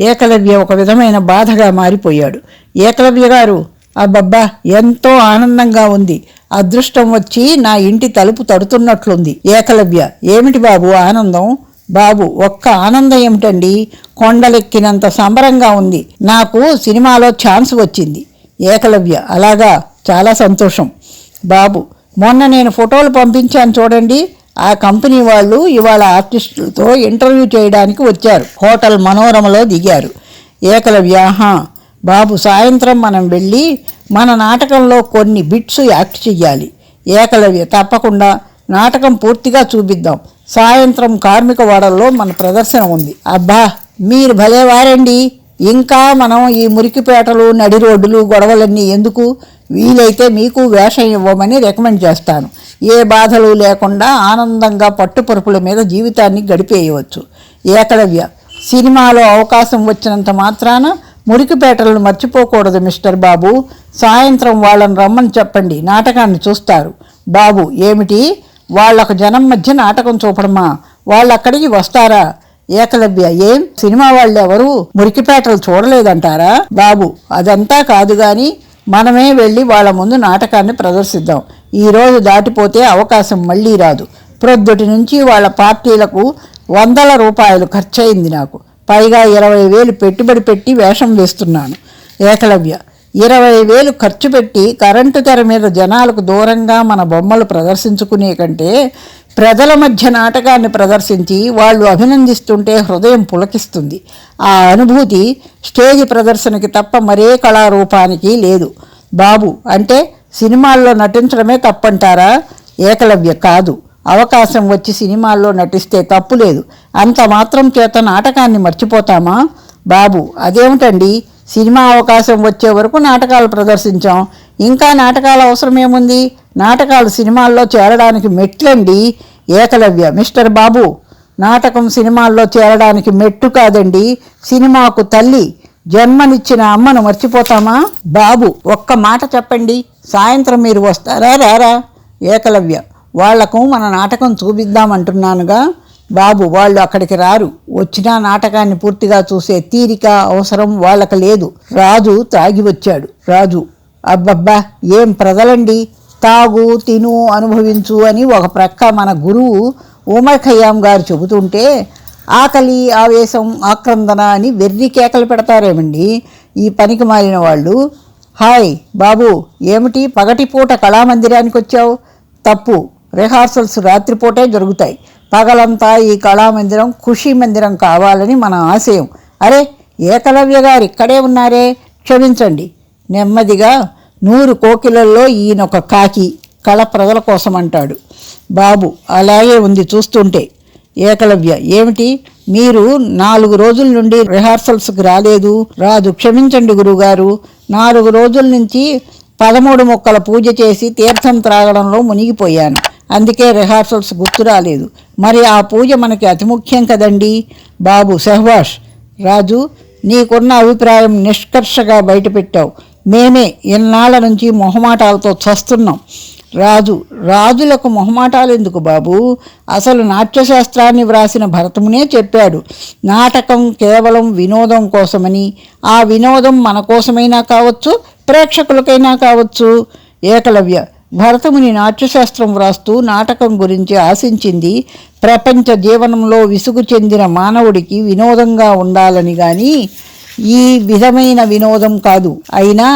ఏకలవ్య ఒక విధమైన బాధగా మారిపోయాడు. ఏకలవ్య గారు: అబ్బబ్బా, ఎంతో ఆనందంగా ఉంది, అదృష్టం వచ్చి నా ఇంటి తలుపు తడుతున్నట్లుంది. ఏకలవ్య: ఏమిటి బాబు ఆనందం? బాబు: ఒక్క ఆనందం ఏమిటండి, కొండలెక్కినంత సంబరంగా ఉంది, నాకు సినిమాలో ఛాన్స్ వచ్చింది. ఏకలవ్య: అలాగా, చాలా సంతోషం. బాబు: మొన్న నేను ఫోటోలు పంపించాను చూడండి, ఆ కంపెనీ వాళ్ళు ఇవాళ ఆర్టిస్టులతో ఇంటర్వ్యూ చేయడానికి వచ్చారు, హోటల్ మనోరమలో దిగారు. ఏకలవ్య: బాబు, సాయంత్రం మనం వెళ్ళి మన నాటకంలో కొన్ని బిట్స్ యాక్ట్ చెయ్యాలి. ఏకలవ్య: తప్పకుండా, నాటకం పూర్తిగా చూపిద్దాం. సాయంత్రం కార్మిక వాడల్లో మన ప్రదర్శన ఉంది. అబ్బా, మీరు భలేవారండి. ఇంకా మనం ఈ మురికిపేటలు, నడి రోడ్డులు, గొడవలన్నీ ఎందుకు? వీలైతే మీకు వేషం ఇవ్వమని రికమెండ్ చేస్తాను. ఏ బాధలు లేకుండా ఆనందంగా పట్టుపరుపుల మీద జీవితాన్ని గడిపేయవచ్చు. ఏకలవ్య: సినిమాలో అవకాశం వచ్చినంత మాత్రాన మురికిపేటలను మర్చిపోకూడదు మిస్టర్ బాబు. సాయంత్రం వాళ్ళని రమ్మని చెప్పండి, నాటకాన్ని చూస్తారు. బాబు: ఏమిటి, వాళ్ళకు జనం మధ్య నాటకం చూపడమా? వాళ్ళు అక్కడికి వస్తారా? ఏకలవ్య: ఏం, సినిమా వాళ్ళెవరూ మురికిపేటలు చూడలేదంటారా? బాబు: అదంతా కాదు గాని మనమే వెళ్ళి వాళ్ళ ముందు నాటకాన్ని ప్రదర్శిద్దాం. ఈరోజు దాటిపోతే అవకాశం మళ్ళీ రాదు. ప్రొద్దుటి నుంచి వాళ్ళ పార్టీలకు వందల రూపాయలు ఖర్చయింది నాకు, పైగా 20,000 పెట్టుబడి పెట్టి వేషం వేస్తున్నాను. ఏకలవ్య: 20,000 ఖర్చు పెట్టి కరెంటు తెర మీద జనాలకు దూరంగా మన బొమ్మలు ప్రదర్శించుకునే కంటే ప్రజల మధ్య నాటకాన్ని ప్రదర్శించి వాళ్ళు అభినందిస్తుంటే హృదయం పులకిస్తుంది. ఆ అనుభూతి స్టేజ్ ప్రదర్శనకి తప్ప మరే కళారూపానికి లేదు. బాబు: అంటే సినిమాల్లో నటించడమే తప్పంటారా? ఏకలవ్య: కాదు, అవకాశం వచ్చి సినిమాల్లో నటిస్తే తప్పు లేదు, అంత మాత్రం చేత నాటకాన్ని మర్చిపోతామా? బాబు: అదేమిటండి, సినిమా అవకాశం వచ్చే వరకు నాటకాలు ప్రదర్శించాం, ఇంకా నాటకాల అవసరమేముంది? నాటకాలు సినిమాల్లో చేరడానికి మెట్లండి. ఏకలవ్య: మిస్టర్ బాబు, నాటకం సినిమాల్లో చేరడానికి మెట్టు కాదండి, సినిమాకు తల్లి, జన్మనిచ్చిన అమ్మను మర్చిపోతామా? బాబు: ఒక్క మాట చెప్పండి, సాయంత్రం మీరు వస్తారా రారా? ఏకలవ్య: వాళ్లకు మన నాటకం చూపిద్దామంటున్నానుగా. బాబు: వాళ్ళు అక్కడికి రారు, వచ్చినా నాటకాన్ని పూర్తిగా చూసే తీరిక అవసరం వాళ్ళకి లేదు. రాజు తాగి వచ్చాడు. రాజు: అబ్బబ్బా, ఏం ప్రజలండి, తాగు తిను అనుభవించు అని ఒక ప్రక్క మన గురువు ఉమర్ ఖయ్యాం గారు చెబుతుంటే ఆకలి, ఆవేశం, ఆక్రందన అని వెర్రి కేకలు పెడతారేమండి ఈ పనికి మారిన వాళ్ళు. హాయ్ బాబు, ఏమిటి పగటిపూట కళామందిరానికి వచ్చావు? తప్పు, రిహార్సల్స్ రాత్రిపూటే జరుగుతాయి. పగలంతా ఈ కళామందిరం ఖుషీ మందిరం కావాలని మన ఆశయం. అరే, ఏకలవ్య గారు ఇక్కడే ఉన్నారే, క్షమించండి. నెమ్మదిగా 100 కోకిలల్లో ఈయనొక కాకి, కళ ప్రజల కోసం అంటాడు. బాబు, అలాగే ఉంది చూస్తుంటే. ఏకలవ్య, ఏమిటి మీరు 4 రోజుల నుండి రిహార్సల్స్కి రాలేదు? రాజు, క్షమించండి గురుగారు, 4 రోజుల నుంచి 13 మొక్కల పూజ చేసి తీర్థం త్రాగడంలో మునిగిపోయాను. అందుకే రిహార్సల్స్ గుర్తు రాలేదు. మరి ఆ పూజ మనకి అతి ముఖ్యం కదండి. బాబు, శహబాష్. రాజు, నీకున్న అభిప్రాయం నిష్కర్షగా బయటపెట్టావు. మేమే ఇన్నాళ్ల నుంచి మొహమాటాలతో చస్తున్నాం. రాజు, రాజులకు మొహమాటాలు ఎందుకు బాబు? అసలు నాట్యశాస్త్రాన్ని వ్రాసిన భరతమునే చెప్పాడు, నాటకం కేవలం వినోదం కోసమని. ఆ వినోదం మన కోసమైనా కావచ్చు, ప్రేక్షకులకైనా కావచ్చు. ఏకలవ్య, భరతముని నాట్యశాస్త్రం వ్రాస్తూ నాటకం గురించి ఆశించింది ప్రపంచ జీవనంలో విసుగు చెందిన మానవుడికి వినోదంగా ఉండాలని గాని ఈ విధమైన వినోదం కాదు. అయినా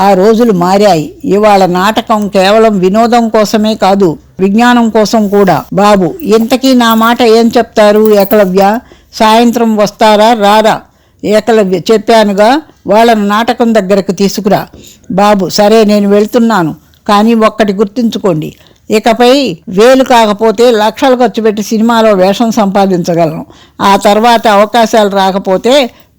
ఆ రోజులు మారాయి. ఇవాళ నాటకం కేవలం వినోదం కోసమే కాదు, విజ్ఞానం కోసం కూడా. బాబు, ఇంతకీ నా మాట ఏం చెప్తారు? ఏకలవ్య, సాయంత్రం వస్తారా రారా? ఏకలవ్య, చెప్పానుగా, వాళ్ళను నాటకం దగ్గరకు తీసుకురా. బాబు, సరే నేను వెళ్తున్నాను. కానీ ఒక్కటి గుర్తుంచుకోండి, ఇకపై వేలు కాకపోతే లక్షలు ఖర్చు పెట్టి సినిమాలో వేషం సంపాదించగలను. ఆ తర్వాత అవకాశాలు రాకపోతే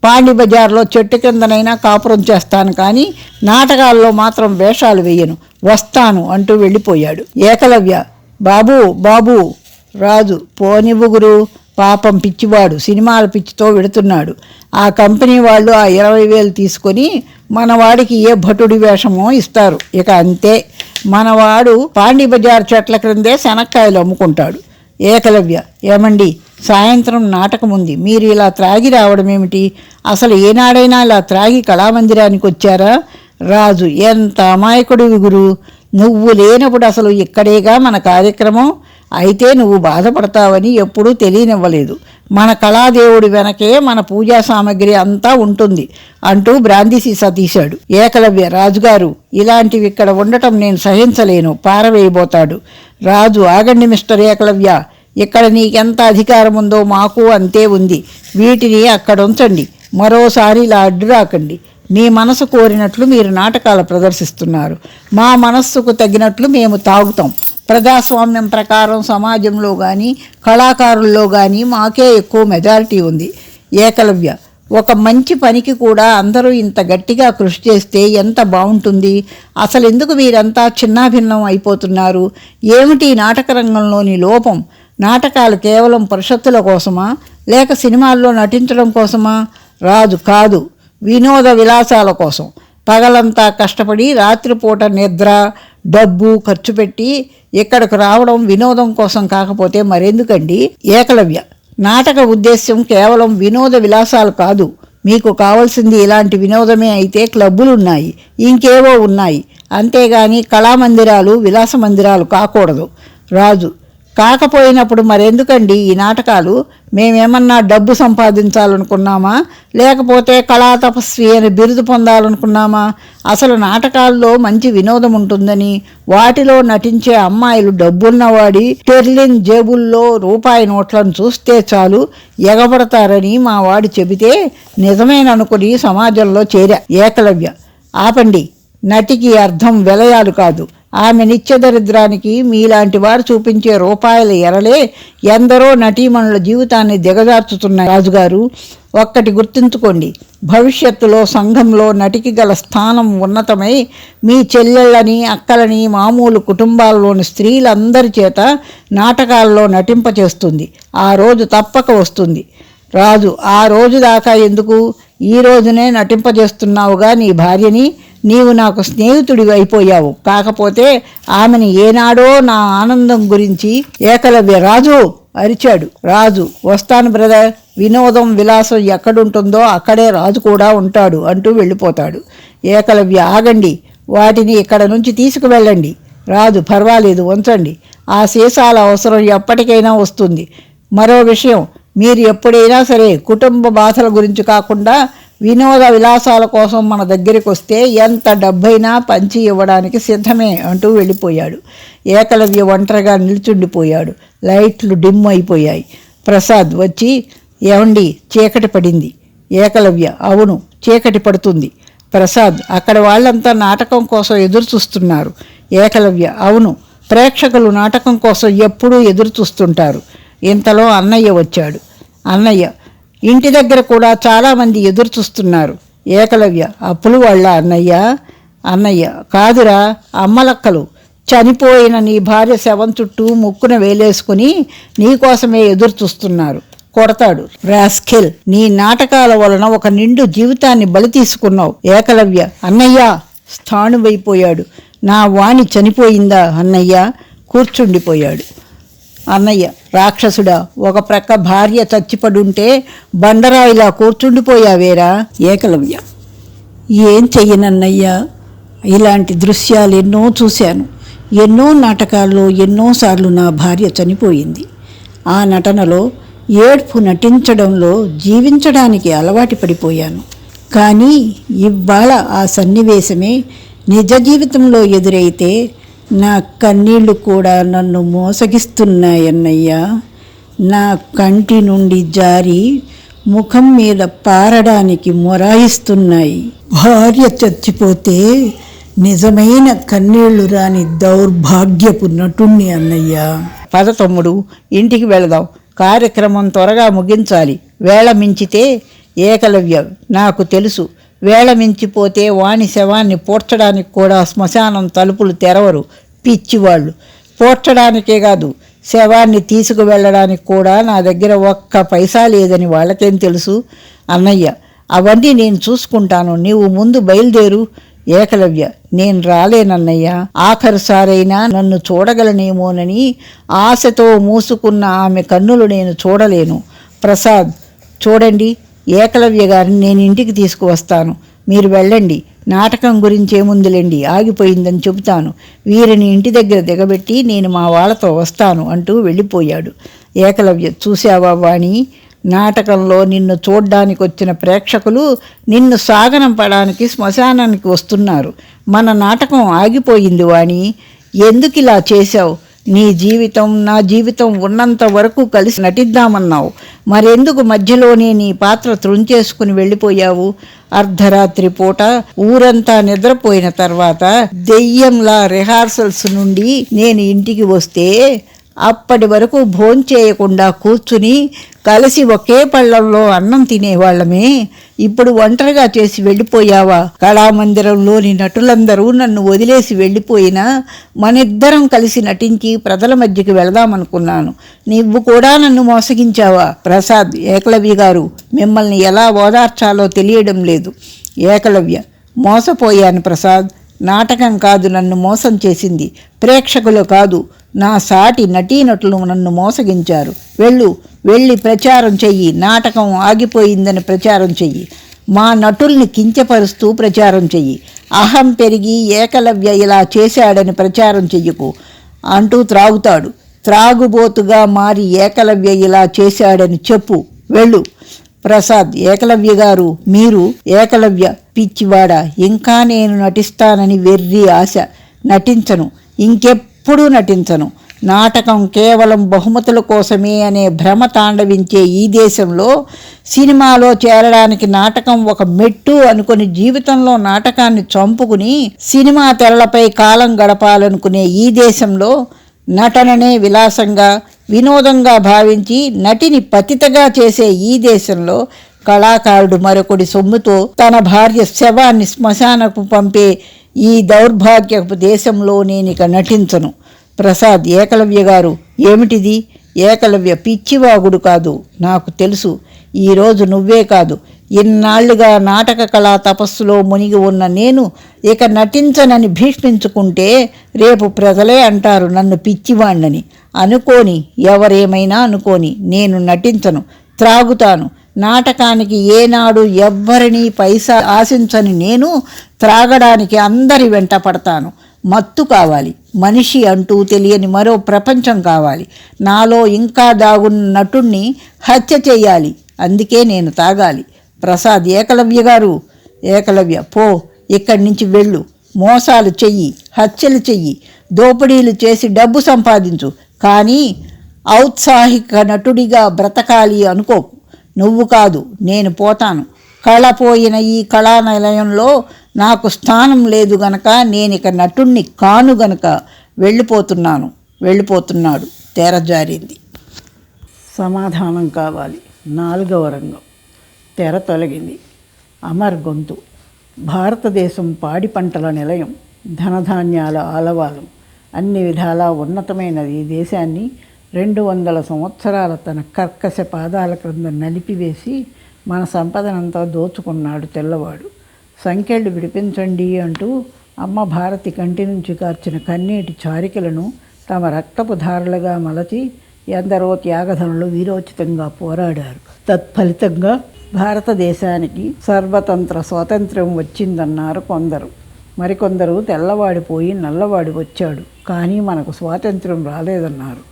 పాండి బజార్లో చెట్టు కిందనైనా కాపురం చేస్తాను, కానీ నాటకాల్లో మాత్రం వేషాలు వేయను. వస్తాను అంటూ వెళ్ళిపోయాడు. ఏకలవ్య, బాబు బాబు. రాజు, పోనివ్వు గురు, పాపం పిచ్చివాడు సినిమాల పిచ్చితో వెడుతున్నాడు. ఆ కంపెనీ వాళ్ళు ఆ 20,000 తీసుకొని మనవాడికి ఏ భటుడి వేషమో ఇస్తారు. ఇక అంతే, మనవాడు పాండి బజార్ చెట్ల క్రిందే శనక్కాయలు అమ్ముకుంటాడు. ఏకలవ్య, ఏమండి, సాయంత్రం నాటకం ఉంది, మీరు ఇలా త్రాగి రావడం ఏమిటి? అసలు ఏనాడైనా ఇలా త్రాగి కళామందిరానికి వచ్చారా? రాజు, ఎంత అమాయకుడివి గురు, నువ్వు లేనప్పుడు అసలు ఇక్కడేగా మన కార్యక్రమం. అయితే నువ్వు బాధపడతావని ఎప్పుడూ తెలియనివ్వలేదు. మన కళాదేవుడి వెనకే మన పూజా సామగ్రి అంతా ఉంటుంది అంటూ బ్రాందీ సీసా తీశాడు. ఏకలవ్య, రాజుగారు, ఇలాంటివి ఇక్కడ ఉండటం నేను సహించలేను, పారవేయబోతాడు. రాజు, ఆగండి మిస్టర్ ఏకలవ్య, ఇక్కడ నీకెంత అధికారం ఉందో మాకు అంతే ఉంది. వీటిని అక్కడ ఉంచండి, మరోసారి ఇలా అడ్డు రాకండి. మీ మనసు కోరినట్లు మీరు నాటకాలు ప్రదర్శిస్తున్నారు, మా మనస్సుకు తగినట్లు మేము తాగుతాం. ప్రజాస్వామ్యం ప్రకారం సమాజంలో కానీ కళాకారుల్లో కానీ మాకే ఎక్కువ మెజారిటీ ఉంది. ఏకలవ్య, ఒక మంచి పనికి కూడా అందరూ ఇంత గట్టిగా కృషి చేస్తే ఎంత బాగుంటుంది. అసలు ఎందుకు మీరంతా చిన్నాభిన్నం అయిపోతున్నారు? ఏమిటి నాటక రంగంలోని లోపం? నాటకాలు కేవలం పురుషత్తుల కోసమా, లేక సినిమాల్లో నటించడం కోసమా? రాజు, కాదు, వినోద విలాసాల కోసం. పగలంతా కష్టపడి రాత్రిపూట నిద్ర డబ్బు ఖర్చు పెట్టి ఇక్కడికి రావడం వినోదం కోసం కాకపోతే మరెందుకండి? ఏకలవ్య, నాటక ఉద్దేశ్యం కేవలం వినోద విలాసాలు కాదు. మీకు కావాల్సింది ఇలాంటి వినోదమే అయితే క్లబ్బులున్నాయి, ఇంకేవో ఉన్నాయి. అంతేగాని కళామందిరాలు విలాస మందిరాలు కాకూడదు. రాజు, కాకపోయినప్పుడు మరెందుకండి ఈ నాటకాలు? మేమేమన్నా డబ్బు సంపాదించాలనుకున్నామా, లేకపోతే కళా తపస్వి అని బిరుదు పొందాలనుకున్నామా? అసలు నాటకాల్లో మంచి వినోదం ఉంటుందని, వాటిలో నటించే అమ్మాయిలు డబ్బున్నవాడి టెర్లిన్ జేబుల్లో రూపాయి నోట్లను చూస్తే చాలు ఎగబడతారని మా వాడు చెబితే నిజమేననుకుని సమాజంలో చేరా. ఏకలవ్య, ఆపండి, నటికి అర్థం విలయాలు కాదు, ఆమె నిత్యదరిద్రానికి మీలాంటి వారు చూపించే రూపాయల ఎరలే ఎందరో నటీమణుల జీవితాన్ని దిగజార్చుతున్నాయి. రాజుగారు, ఒక్కటి గుర్తుంచుకోండి, భవిష్యత్తులో సంఘంలో నటికి గల స్థానం ఉన్నతమై మీ చెల్లెళ్ళని అక్కలని మామూలు కుటుంబాల్లోని స్త్రీలందరి చేత నాటకాల్లో నటింపచేస్తుంది. ఆ రోజు తప్పక వస్తుంది. రాజు, ఆ రోజు దాకా ఎందుకు? ఈ రోజునే నటింపజేస్తున్నావుగా నీ భార్యని. నీవు నాకు స్నేహితుడివి అయిపోయావు, కాకపోతే ఆమెని ఏనాడో నా ఆనందం గురించి. ఏకలవ్య, రాజు అరిచాడు. రాజు, వస్తాను బ్రదర్, వినోదం విలాసం ఎక్కడుంటుందో అక్కడే రాజు కూడా ఉంటాడు అంటూ వెళ్ళిపోతాడు. ఏకలవ్య, ఆగండి, వాటిని ఇక్కడ నుంచి తీసుకువెళ్ళండి. రాజు, పర్వాలేదు, ఉంచండి, ఆ సీసాల అవసరం ఎప్పటికైనా వస్తుంది. మరో విషయం, మీరు ఎప్పుడైనా సరే కుటుంబ బాధల గురించి కాకుండా వినోద విలాసాల కోసం మన దగ్గరికి వస్తే ఎంత డబ్బైనా పంచి ఇవ్వడానికి సిద్ధమే అంటూ వెళ్ళిపోయాడు. ఏకలవ్య ఒంటరిగా నిల్చుండిపోయాడు. లైట్లు డిమ్ అయిపోయాయి. ప్రసాద్ వచ్చి, ఏమండి చీకటి పడింది. ఏకలవ్య, అవును చీకటి పడుతుంది. ప్రసాద్, అక్కడ వాళ్ళంతా నాటకం కోసం ఎదురు చూస్తున్నారు. ఏకలవ్య, అవును ప్రేక్షకులు నాటకం కోసం ఎప్పుడూ ఎదురు చూస్తుంటారు. ఇంతలో అన్నయ్య వచ్చాడు. అన్నయ్య, ఇంటి దగ్గర కూడా చాలామంది ఎదురు చూస్తున్నారు. ఏకలవ్య, అప్పులు వాళ్ళ అన్నయ్య? అన్నయ్య, కాదురా, అమ్మలక్కలు. చనిపోయిన నీ భార్య శవం చుట్టూ ముక్కున వేలేసుకుని నీకోసమే ఎదురు చూస్తున్నారు. కొడతాడు. రాస్కెల్, నీ నాటకాల వలన ఒక నిండు జీవితాన్ని బలి తీసుకున్నావు. ఏకలవ్య, అన్నయ్య స్థాణువైపోయాడు. నా వాణి చనిపోయిందా అన్నయ్య? కూర్చుండిపోయాడు. అన్నయ్య, రాక్షసుడా, ఒక ప్రక్క భార్య చచ్చిపడుంటే బండరాయిలా కూర్చుండిపోయావేరా? ఏకలవ్య, ఏం చెయ్యనన్నయ్యా, ఇలాంటి దృశ్యాలు ఎన్నో చూశాను. ఎన్నో నాటకాల్లో ఎన్నోసార్లు నా భార్య చనిపోయింది. ఆ నటనలో ఏడ్పు నటించడంలో జీవించడానికి అలవాటు పడిపోయాను. కానీ ఇవాళ ఆ సన్నివేశమే నిజ జీవితంలో ఎదురైతే నా కన్నీళ్లు కూడా నన్ను మోసగిస్తున్నాయన్నయ్యా. నా కంటి నుండి జారి ముఖం మీద పారడానికి మొరాయిస్తున్నాయి. భార్య చచ్చిపోతే నిజమైన కన్నీళ్లు రాని దౌర్భాగ్యపు నటుణ్ణి అన్నయ్యా. పద తమ్ముడు, ఇంటికి వెళదాం. కార్యక్రమం త్వరగా ముగించాలి. వేళ మించితే ఏకలవ్య, నాకు తెలుసు, వేళ మించిపోతే వాణి శవాన్ని పూడ్చడానికి కూడా శ్మశానం తలుపులు తెరవరు. పిచ్చివాళ్ళు. పూడ్చడానికే కాదు, శవాన్ని తీసుకువెళ్ళడానికి కూడా నా దగ్గర ఒక్క పైసా లేదని వాళ్ళకేం తెలుసు? అన్నయ్య, అవన్నీ నేను చూసుకుంటాను, నీవు ముందు బయలుదేరు. ఏకలవ్య, నేను రాలేనన్నయ్య. ఆఖరుసారైనా నన్ను చూడగలనేమోనని ఆశతో మూసుకున్న ఆమె కన్నులు నేను చూడలేను. ప్రసాద్, చూడండి, ఏకలవ్య గారిని నేను ఇంటికి తీసుకువస్తాను. మీరు వెళ్ళండి. నాటకం గురించి ఏముందిలేండి, ఆగిపోయిందని చెబుతాను. వీరిని ఇంటి దగ్గర దిగబెట్టి నేను మా వాళ్ళతో వస్తాను అంటూ వెళ్ళిపోయాడు. ఏకలవ్య, చూశావా వాణి, నాటకంలో నిన్ను చూడ్డానికి వచ్చిన ప్రేక్షకులు నిన్ను సాగనంపడానికి శ్మశానానికి వస్తున్నారు. మన నాటకం ఆగిపోయింది వాణి. ఎందుకిలా చేశావు? నీ జీవితం నా జీవితం ఉన్నంత వరకు కలిసి నటిద్దామన్నావు. మరెందుకు మధ్యలోనే నీ పాత్ర త్రుంచేసుకుని వెళ్ళిపోయావు? అర్ధరాత్రి పూట ఊరంతా నిద్రపోయిన తర్వాత దెయ్యంలా రిహార్సల్స్ నుండి నేను ఇంటికి వస్తే అప్పటి వరకు భోంచేయకుండా కూర్చుని కలిసి ఒకే పళ్ళంలో అన్నం తినేవాళ్ళమే. ఇప్పుడు ఒంటరిగా చేసి వెళ్ళిపోయావా? కళామందిరంలోని నటులందరూ నన్ను వదిలేసి వెళ్ళిపోయినా మనిద్దరం కలిసి నటించి ప్రజల మధ్యకి వెళదామనుకున్నాను. నువ్వు కూడా నన్ను మోసగించావా? ప్రసాద్, ఏకలవ్య గారు, మిమ్మల్ని ఎలా ఓదార్చాలో తెలియడం లేదు. ఏకలవ్య, మోసపోయాను ప్రసాద్. నాటకం కాదు నన్ను మోసం చేసింది, ప్రేక్షకులు కాదు, నా సాటి నటీనటులు నన్ను మోసగించారు. వెళ్ళి ప్రచారం చెయ్యి. నాటకం ఆగిపోయిందని ప్రచారం చెయ్యి. మా నటుల్ని కించపరుస్తూ ప్రచారం చెయ్యి. అహం పెరిగి ఏకలవ్య ఇలా చేశాడని ప్రచారం చెయ్యకు అంటూ త్రాగుతాడు. త్రాగుబోతుగా మారి ఏకలవ్య ఇలా చేశాడని చెప్పు. వెళ్ళు. ప్రసాద్, ఏకలవ్య గారు, మీరు? ఏకలవ్య, పిచ్చివాడ, ఇంకా నేను నటిస్తానని వెర్రి ఆశ. నటించను, ఇంకెప్పుడూ నటించను. నాటకం కేవలం బహుమతుల కోసమే అనే భ్రమ తాండవించే ఈ దేశంలో సినిమాలో చేరడానికి నాటకం ఒక మెట్టు అనుకుని జీవితంలో నాటకాన్ని చంపుకుని సినిమా తెరలపై కాలం గడపాలనుకునే ఈ దేశంలో నటననే విలాసంగా వినోదంగా భావించి నటిని పతితగా చేసే ఈ దేశంలో కళాకారుడు మరొకడి సొమ్ముతో తన భార్య శవాన్ని శ్మశానకు పంపే ఈ దౌర్భాగ్యపు దేశంలో నేనిక నటించను. ప్రసాద్, ఏకలవ్య గారు, ఏమిటిది? ఏకలవ్య పిచ్చివాగుడు కాదు, నాకు తెలుసు. ఈరోజు నువ్వే కాదు, ఇన్నాళ్లుగా నాటక కళా తపస్సులో మునిగి ఉన్న నేను ఇక నటించనని భీష్మించుకుంటే రేపు ప్రజలే అంటారు నన్ను పిచ్చివాణ్ణని. అనుకోని, ఎవరేమైనా అనుకోని, నేను నటించను, త్రాగుతాను. నాటకానికి ఏనాడు ఎవ్వరినీ పైసా ఆశించని నేను త్రాగడానికి అందరి వెంట పడతాను. మత్తు కావాలి, మనిషి అంటూ తెలియని మరో ప్రపంచం కావాలి. నాలో ఇంకా దాగున్న నటుణ్ణి హత్య చెయ్యాలి, అందుకే నేను తాగాలి. ప్రసాద్, ఏకలవ్య గారు, ఏకలవ్య పో, ఇక్కడి నుంచి వెళ్ళు. మోసాలు చెయ్యి, హత్యలు చెయ్యి, దోపిడీలు చేసి డబ్బు సంపాదించు, కానీ ఔత్సాహిక నటుడిగా బ్రతకాలి అనుకోకు. నువ్వు కాదు, నేను పోతాను. కళ పోయిన ఈ కళానిలయంలో నాకు స్థానం లేదు గనక, నేనిక నటుణ్ణి కాను గనక వెళ్ళిపోతున్నాడు. తెరజారింది. సమాధానం కావాలి. 4వ రంగం. తెర తొలగింది. అమర్ గొంతు. భారతదేశం పాడి పంటల నిలయం, ధనధాన్యాల ఆలవాలం, అన్ని విధాలా ఉన్నతమైనది. ఈ దేశాన్ని 200 సంవత్సరాల తన కర్కశ పాదాల క్రింద నలిపివేసి మన సంపదనంతా దోచుకున్నాడు తెల్లవాడు. సంకెళ్ళు విడిపించండి అంటూ అమ్మ భారతి కంటి నుంచి కార్చిన కన్నీటి చారికలను తమ రక్తపు ధారలుగా మలచి ఎందరో త్యాగధనులు వీరోచితంగా పోరాడారు. తత్ఫలితంగా భారతదేశానికి సర్వతంత్ర స్వాతంత్ర్యం వచ్చిందన్నారు కొందరు. మరికొందరు తెల్లవాడిపోయి నల్లవాడి వచ్చాడు, కానీ మనకు స్వాతంత్ర్యం రాలేదన్నారు.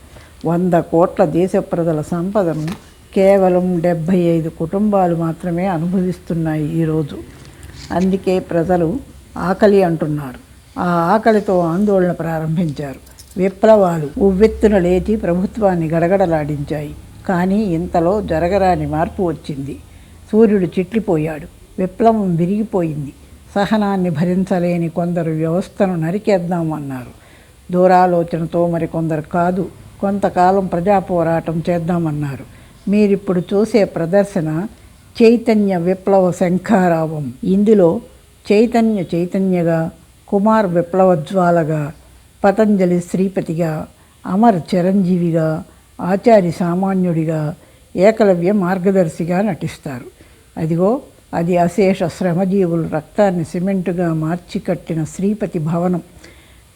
100 కోట్ల దేశ ప్రజల సంపదను కేవలం 75 కుటుంబాలు మాత్రమే అనుభవిస్తున్నాయి ఈరోజు. అందుకే ప్రజలు ఆకలి అంటున్నారు. ఆ ఆకలితో ఆందోళన ప్రారంభించారు. విప్లవాలు ఉవ్వెత్తున లేచి ప్రభుత్వాన్ని గడగడలాడించాయి. కానీ ఇంతలో జరగరాని మార్పు వచ్చింది. సూర్యుడు చిట్లిపోయాడు. విప్లవం విరిగిపోయింది. సహనాన్ని భరించలేని కొందరు వ్యవస్థను నరికేద్దామన్నారు. దూరాలోచనతో మరికొందరు కాదు, కొంతకాలం ప్రజా పోరాటం చేద్దామన్నారు. మీరిప్పుడు చూసే ప్రదర్శన చైతన్య విప్లవ శంఖారావం. ఇందులో చైతన్యగా, కుమార్ విప్లవజ్వాలగా, పతంజలి శ్రీపతిగా, అమర్ చిరంజీవిగా, ఆచారి సామాన్యుడిగా, ఏకలవ్య మార్గదర్శిగా నటిస్తారు. అదిగో అది అశేష శ్రమజీవులు రక్తాన్ని సిమెంటుగా మార్చి కట్టిన శ్రీపతి భవనం.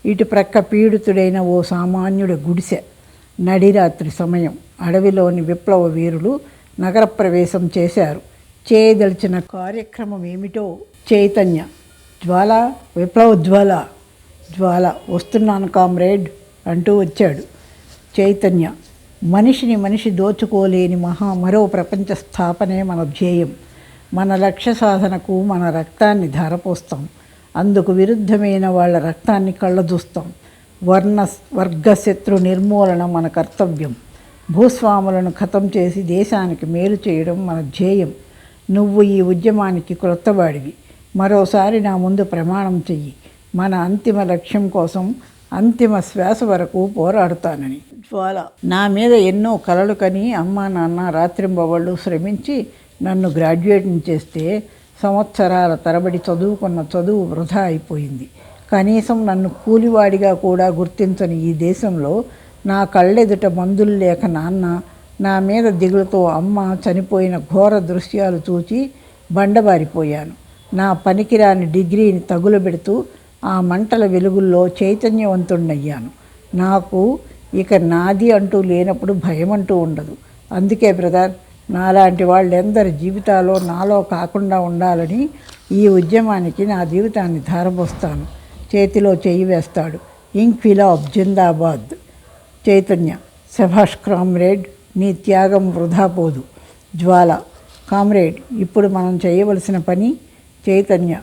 ఇటు ప్రక్క పీడితుడైన ఓ సామాన్యుడి గుడిసె. నడిరాత్రి సమయం. అడవిలోని విప్లవ వీరులు నగర ప్రవేశం చేశారు. చేయదలిచిన కార్యక్రమం ఏమిటో చైతన్య. జ్వాల, విప్లవ జ్వాల వస్తున్నాను కామ్రేడ్ అంటూ వచ్చాడు. చైతన్య. మనిషిని మనిషి దోచుకోలేని మరో ప్రపంచ స్థాపనే మన ధ్యేయం. మన లక్ష్య సాధనకు మన రక్తాన్ని ధారపోస్తాం. అందుకు విరుద్ధమైన వాళ్ళ రక్తాన్ని కళ్ళదూస్తాం. వర్గ శత్రు నిర్మూలన మన కర్తవ్యం. భూస్వాములను ఖతం చేసి దేశానికి మేలు చేయడం మన ధ్యేయం. నువ్వు ఈ ఉద్యమానికి క్రొత్తవాడివి. మరోసారి నా ముందు ప్రమాణం చెయ్యి. మన అంతిమ లక్ష్యం కోసం అంతిమ శ్వాస వరకు పోరాడుతానని. జ్వాల. నా మీద ఎన్నో కలలు కని అమ్మా నాన్న రాత్రింబవళ్ళు శ్రమించి నన్ను గ్రాడ్యుయేట్ని చేస్తే సంవత్సరాల తరబడి చదువుకున్న చదువు వృధా అయిపోయింది. కనీసం నన్ను కూలివాడిగా కూడా గుర్తించని ఈ దేశంలో నా కళ్ళెదుట మందులు లేక నాన్న, నా మీద దిగులుతో అమ్మ చనిపోయిన ఘోర దృశ్యాలు చూచి బండబారిపోయాను. నా పనికిరాని డిగ్రీని తగులబెడుతూ ఆ మంటల వెలుగుల్లో చైతన్యవంతుణ్ణయ్యాను. నాకు ఇక నాది అంటూ లేనప్పుడు భయం అంటూ ఉండదు. అందుకే బ్రదర్, నాలాంటి వాళ్ళెందరి జీవితాల్లో నాలో కాకుండా ఉండాలని ఈ ఉద్యమానికి నా జీవితాన్ని ధారపోస్తాను. చేతిలో చెయ్యి వేస్తాడు. ఇంక్విలాబ్ జిందాబాద్. చైతన్య. శభాష్ కామ్రేడ్, నీ త్యాగం వృధా పోదు. జ్వాల. కామ్రేడ్, ఇప్పుడు మనం చేయవలసిన పని. చైతన్య.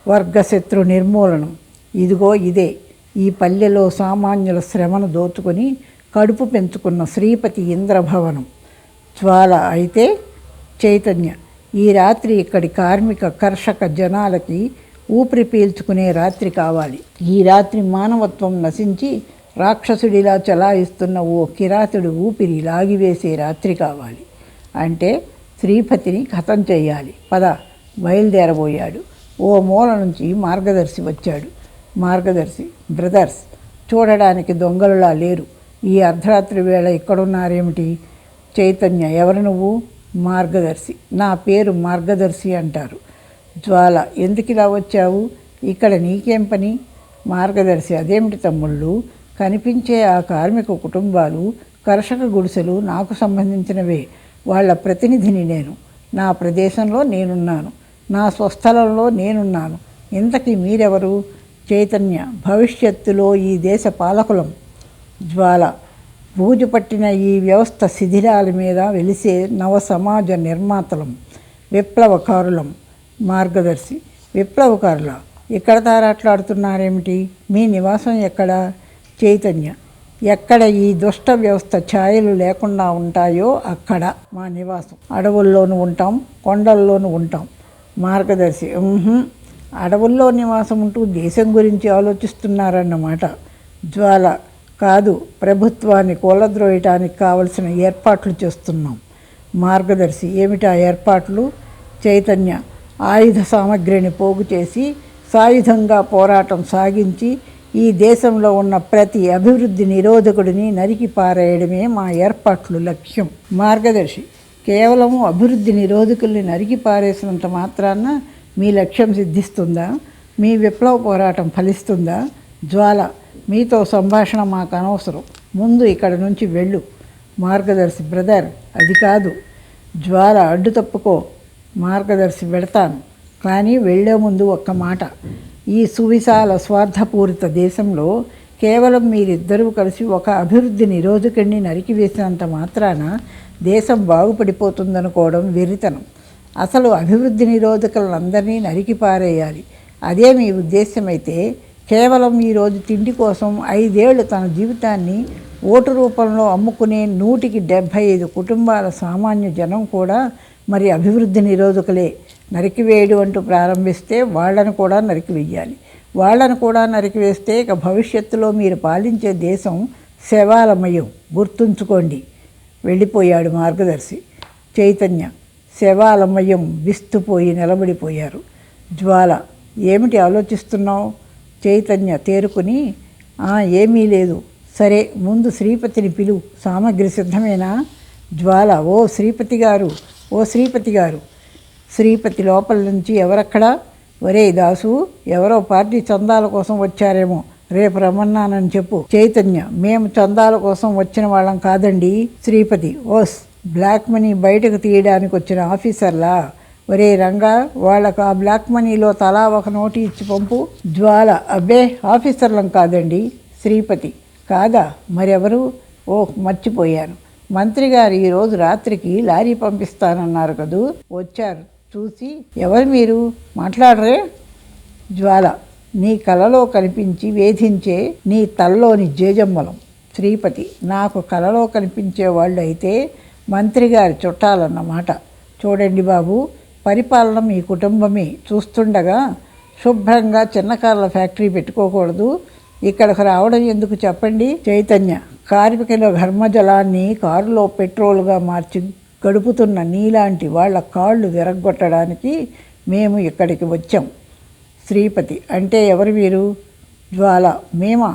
వర్గశత్రు నిర్మూలనం. ఇదిగో ఇదే. ఈ పల్లెలో సామాన్యుల శ్రమను దోచుకొని కడుపు పెంచుకున్న శ్రీపతి ఇంద్రభవనం. జ్వాల. అయితే చైతన్య. ఈ రాత్రి ఇక్కడి కార్మిక కర్షక జనాలకి ఊపిరి పీల్చుకునే రాత్రి కావాలి. ఈ రాత్రి మానవత్వం నశించి రాక్షసుడిలా చలాయిస్తున్న ఓ కిరాతుడి ఊపిరి లాగివేసే రాత్రి కావాలి. అంటే శ్రీపతిని ఖతం చెయ్యాలి. పద. బయలుదేరబోయాడు. ఓ మూల నుంచి మార్గదర్శి వచ్చాడు. మార్గదర్శి. బ్రదర్స్, చూడడానికి దొంగలులా లేరు. ఈ అర్ధరాత్రి వేళ ఇక్కడున్నారేమిటి? చైతన్య. ఎవరు నువ్వు? మార్గదర్శి. నా పేరు మార్గదర్శి అంటారు. జ్వాల. ఎందుకు ఇలా వచ్చావు? ఇక్కడ నీకేం పని? మార్గదర్శి. అదేమిటి తమ్ముళ్ళు, కనిపించే ఆ కార్మిక కుటుంబాలు, కర్షక గుడిసెలు నాకు సంబంధించినవే. వాళ్ళ ప్రతినిధిని నేను. నా ప్రదేశంలో నేనున్నాను. నా స్వస్థలంలో నేనున్నాను. ఇంతకీ మీరెవరు? చైతన్య. భవిష్యత్తులో ఈ దేశ పాలకులం. జ్వాల. బూజు పట్టిన ఈ వ్యవస్థ శిథిలాల మీద వెలిసే నవ సమాజ నిర్మాతలం. విప్లవకారులం. మార్గదర్శి: విప్లవకారుల? ఇక్కడ తారాట్లాడుతున్నారేమిటి? మీ నివాసం ఎక్కడ? చైతన్య: ఎక్కడ ఈ దుష్ట వ్యవస్థ ఛాయలు లేకుండా ఉంటాయో అక్కడ మా నివాసం. అడవుల్లోనూ ఉంటాం, కొండల్లోనూ ఉంటాం. మార్గదర్శి: అడవుల్లో నివాసం ఉంటూ దేశం గురించి ఆలోచిస్తున్నారన్నమాట. జ్వాల: కాదు, ప్రభుత్వాన్ని కూలద్రోయటానికి కావలసిన ఏర్పాట్లు చేస్తున్నాం. మార్గదర్శి: ఏమిటా ఏర్పాట్లు? చైతన్య: ఆయుధ సామగ్రిని పోగు చేసి సాయుధంగా పోరాటం సాగించి ఈ దేశంలో ఉన్న ప్రతి అభివృద్ధి నిరోధకుడిని నరికి పారేయడమే మా ఏర్పాట్లు లక్ష్యం. మార్గదర్శి: కేవలం అభివృద్ధి నిరోధకుల్ని నరికి పారేసినంత మాత్రాన మీ లక్ష్యం సిద్ధిస్తుందా? మీ విప్లవ పోరాటం ఫలిస్తుందా? జ్వాల: మీతో సంభాషణ మాకు అనవసరం, ముందు ఇక్కడ నుంచి వెళ్ళు. మార్గదర్శి: బ్రదర్, అది కాదు. జ్వాల: అడ్డు తప్పుకో. మార్గదర్శి: వెడతాను, కానీ వెళ్లే ముందు ఒక్క మాట. ఈ సువిశాల స్వార్థపూరిత దేశంలో కేవలం మీరిద్దరూ కలిసి ఒక అభివృద్ధి నిరోధకుడిని నరికివేసినంత మాత్రాన దేశం బాగుపడిపోతుందనుకోవడం వెర్రితనం. అసలు అభివృద్ధి నిరోధకులందరినీ నరికి పారేయాలి. అదే మీ ఉద్దేశమైతే కేవలం ఈరోజు తిండి కోసం 5 ఏళ్ళు తన జీవితాన్ని ఓటు రూపంలో అమ్ముకునే 175 కుటుంబాల సామాన్య జనం కూడా మరి అభివృద్ధి నిరోధకులే. నరికివేయడం అంటూ ప్రారంభిస్తే వాళ్లను కూడా నరికివేయాలి. వాళ్లను కూడా నరికివేస్తే ఇక భవిష్యత్తులో మీరు పాలించే దేశం శవాలమయం, గుర్తుంచుకోండి. వెళ్ళిపోయాడు మార్గదర్శి. చైతన్య: శవాలమయం విస్తుపోయి నిలబడిపోయారు. జ్వాల: ఏమిటి ఆలోచిస్తున్నావు? చైతన్య తేరుకుని: ఏమీ లేదు. సరే, ముందు శ్రీపతిని పిలు. సామగ్రి సిద్ధమేనా? జ్వాల: ఓ శ్రీపతి గారు, ఓ శ్రీపతి గారు. శ్రీపతి లోపల నుంచి: ఎవరక్కడా? ఒరే దాసు, ఎవరో పార్టీ చందాల కోసం వచ్చారేమో, రేపు రమ్మన్నానని చెప్పు. చైతన్య: మేము చందాల కోసం వచ్చిన వాళ్ళం కాదండి. శ్రీపతి: ఓస్, బ్లాక్ మనీ బయటకు తీయడానికి వచ్చిన ఆఫీసర్లా? ఒరే రంగా, వాళ్ళకు ఆ బ్లాక్ మనీలో తలా ఒక నోటు ఇచ్చి పంపు. జ్వాల: అబ్బే, ఆఫీసర్లం కాదండి. శ్రీపతి: కాదా, మరెవరు? ఓ, మర్చిపోయాను. మంత్రి గారు ఈరోజు రాత్రికి లారీ పంపిస్తానన్నారు కదూ, వచ్చారు. చూసి ఎవరు మీరు, మాట్లాడరే? జ్వాల: నీ కలలో కనిపించి వేధించే నీ తల్లోని జేజమ్మలం. శ్రీపతి: నాకు కలలో కనిపించే వాళ్ళు అయితే మంత్రి గారి చుట్టాలన్నమాట. చూడండి బాబు, పరిపాలన మీ కుటుంబమే చూస్తుండగా శుభ్రంగా చిన్న కార్ల ఫ్యాక్టరీ పెట్టుకోకూడదు. ఇక్కడికి రావడం ఎందుకు చెప్పండి? చైతన్య: కార్మికుల ఘర్మజలాన్ని కారులో పెట్రోల్గా మార్చి గడుపుతున్న నీలాంటి వాళ్ళ కాళ్ళు విరగ్గొట్టడానికి మేము ఇక్కడికి వచ్చాం. శ్రీపతి: అంటే ఎవరు మీరు? జ్వాల: మేమా?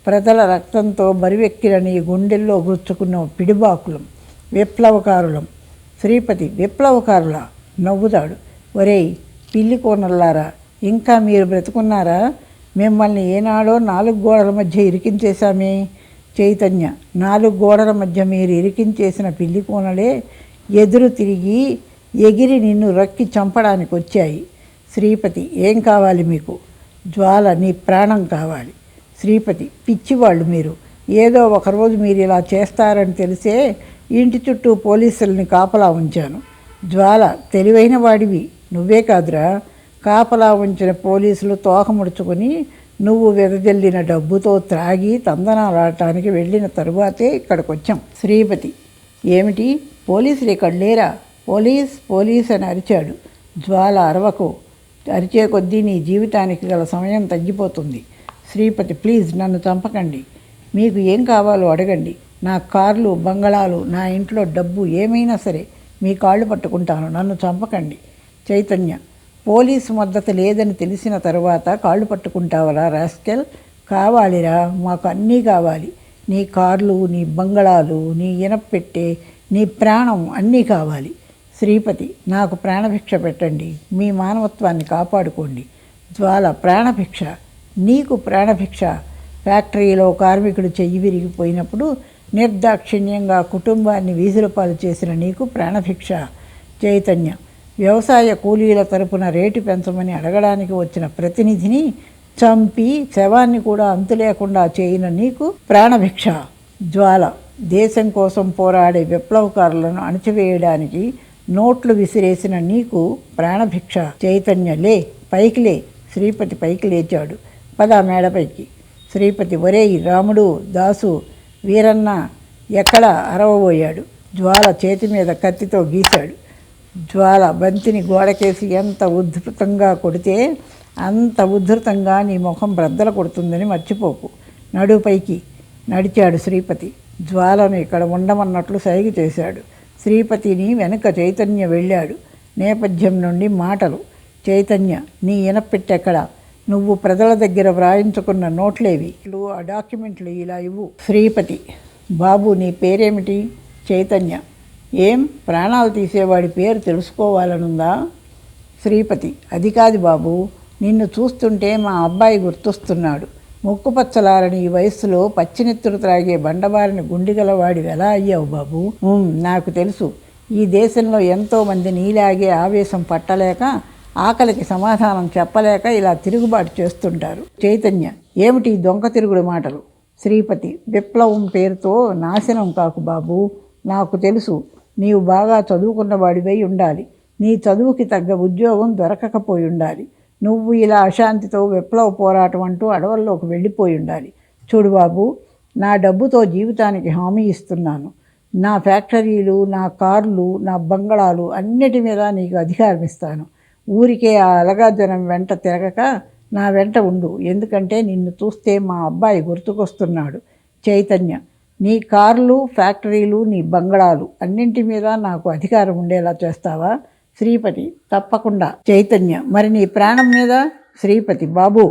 ప్రజల రక్తంతో బరివెక్కిన నీ గుండెల్లో గుచ్చుకున్న పిడిబాకులం, విప్లవకారులం. శ్రీపతి: విప్లవకారులా? నవ్వుతాడు. ఒరేయ్ పిల్లి కోనల్లారా, ఇంకా మీరు బ్రతుకున్నారా? మిమ్మల్ని ఏనాడో 4 గోడల మధ్య ఇరికించేశామే. చైతన్య: 4 గోడల మధ్య మీరు ఇరికించేసిన పిల్లి కోనలే ఎదురు తిరిగి ఎగిరి నిన్ను రక్కి చంపడానికి వచ్చాయి. శ్రీపతి: ఏం కావాలి మీకు? జ్వాల: నీ ప్రాణం కావాలి. శ్రీపతి: పిచ్చివాళ్ళు మీరు. ఏదో ఒకరోజు మీరు ఇలా చేస్తారని తెలిసే ఇంటి చుట్టూ పోలీసుల్ని కాపలా ఉంచాను. జ్వాల: తెలివైన వాడివి. నువ్వే కాదురా, కాపలా ఉంచిన పోలీసులు తోక ముడుచుకొని నువ్వు వెదజల్లిన డబ్బుతో త్రాగి తందనాలాడటానికి వెళ్ళిన తరువాతే ఇక్కడికి వచ్చాం. శ్రీపతి: ఏమిటి, పోలీసులు ఇక్కడ లేరా? పోలీస్ పోలీస్ అని అరిచాడు. జ్వాల: అరవకు, అరిచే కొద్దీ నీ జీవితానికి గల సమయం తగ్గిపోతుంది. శ్రీపతి: ప్లీజ్ నన్ను చంపకండి. మీకు ఏం కావాలో అడగండి. నా కార్లు, బంగళాలు, నా ఇంట్లో డబ్బు ఏమైనా సరే మీ కాళ్ళు పట్టుకుంటాను, నన్ను చంపకండి. చైతన్య: పోలీసు మద్దతు లేదని తెలిసిన తరువాత కాళ్ళు పట్టుకుంటావరా రాస్కెల్? కావాలిరా, మాకు అన్నీ కావాలి. నీ కార్లు, నీ బంగళాలు, నీ ఇనప్పెట్టే, నీ ప్రాణం అన్నీ కావాలి. శ్రీపతి: నాకు ప్రాణభిక్ష పెట్టండి, మీ మానవత్వాన్ని కాపాడుకోండి. జ్వాల: ప్రాణభిక్ష? నీకు ప్రాణభిక్ష? ఫ్యాక్టరీలో కార్మికుడు చెయ్యి విరిగిపోయినప్పుడు నిర్దాక్షిణ్యంగా కుటుంబాన్ని వీధులపాలు చేసిన నీకు ప్రాణభిక్ష? చైతన్య: వ్యవసాయ కూలీల తరపున రేటు పెంచమని అడగడానికి వచ్చిన ప్రతినిధిని చంపి శవాన్ని కూడా అంతు లేకుండా చేయన నీకు ప్రాణభిక్ష? జ్వాల: దేశం కోసం పోరాడే విప్లవకారులను అణచివేయడానికి నోట్లు విసిరేసిన నీకు ప్రాణభిక్ష. చైతన్య లే, పైకి లే. శ్రీపతి పైకి లేచాడు. పద మేడపైకి. శ్రీపతి ఒరేయ్ రాముడు, దాసు, వీరన్న ఎక్కడ అరవబోయాడు. జ్వాల చేతి మీద కత్తితో గీశాడు. జ్వాల బంతిని గోడకేసి ఎంత ఉద్ధృతంగా కొడితే అంత ఉద్ధృతంగా నీ ముఖం బ్రద్దలు కొడుతుందని మర్చిపోకు. నడుపైకి నడిచాడు శ్రీపతి. జ్వాలను ఇక్కడ ఉండమన్నట్లు సైగ చేశాడు. శ్రీపతిని వెనుక చైతన్య వెళ్ళాడు. నేపథ్యం నుండి మాటలు. చైతన్య, నీ ఇనపెట్టెక్కడ? నువ్వు ప్రజల దగ్గర వ్రాయించుకున్న నోట్లేవి? ఆ డాక్యుమెంట్లు ఇలా ఇవ్వు. శ్రీపతి, బాబు నీ పేరేమిటి? చైతన్య, ఏం ప్రాణాలు తీసేవాడి పేరు తెలుసుకోవాలనుందా? శ్రీపతి, అది కాదు బాబు, నిన్ను చూస్తుంటే మా అబ్బాయి గుర్తొస్తున్నాడు. ముక్కుపచ్చలారని ఈ వయస్సులో పచ్చినెత్తురు త్రాగే బండబారిన గుండెగలవాడి ఎలా అయ్యావు బాబు? నాకు తెలుసు. ఈ దేశంలో ఎంతోమంది నీలాగే ఆవేశం పట్టలేక, ఆకలికి సమాధానం చెప్పలేక ఇలా తిరుగుబాటు చేస్తుంటారు. చైతన్య, ఏమిటి దొంగ తిరుగుడు మాటలు? శ్రీపతి, విప్లవం పేరుతో నాశనం కాకు బాబు. నాకు తెలుసు, నీవు బాగా చదువుకున్నవాడివై ఉండాలి. నీ చదువుకి తగ్గ ఉద్యోగం దొరకకపోయి ఉండాలి. నువ్వు ఇలా అశాంతితో విప్లవ పోరాటం అంటూ అడవుల్లోకి వెళ్ళిపోయి ఉండాలి. చూడు బాబు, నా డబ్బుతో జీవితానికి హామీ ఇస్తున్నాను. నా ఫ్యాక్టరీలు, నా కార్లు, నా బంగళాలు అన్నిటి మీద నీకు అధికారం ఇస్తాను. ఊరికే ఆ అలగాజనం వెంట తిరగక నా వెంట ఉండు. ఎందుకంటే నిన్ను చూస్తే మా అబ్బాయి గుర్తుకొస్తున్నాడు. చైతన్య, నీ కార్లు, ఫ్యాక్టరీలు, నీ బంగళాలు అన్నింటి మీద నాకు అధికారం ఉండేలా చేస్తావా? శ్రీపతి, తప్పకుండా. చైతన్య, మరి నీ ప్రాణం మీద? శ్రీపతి, బాబు.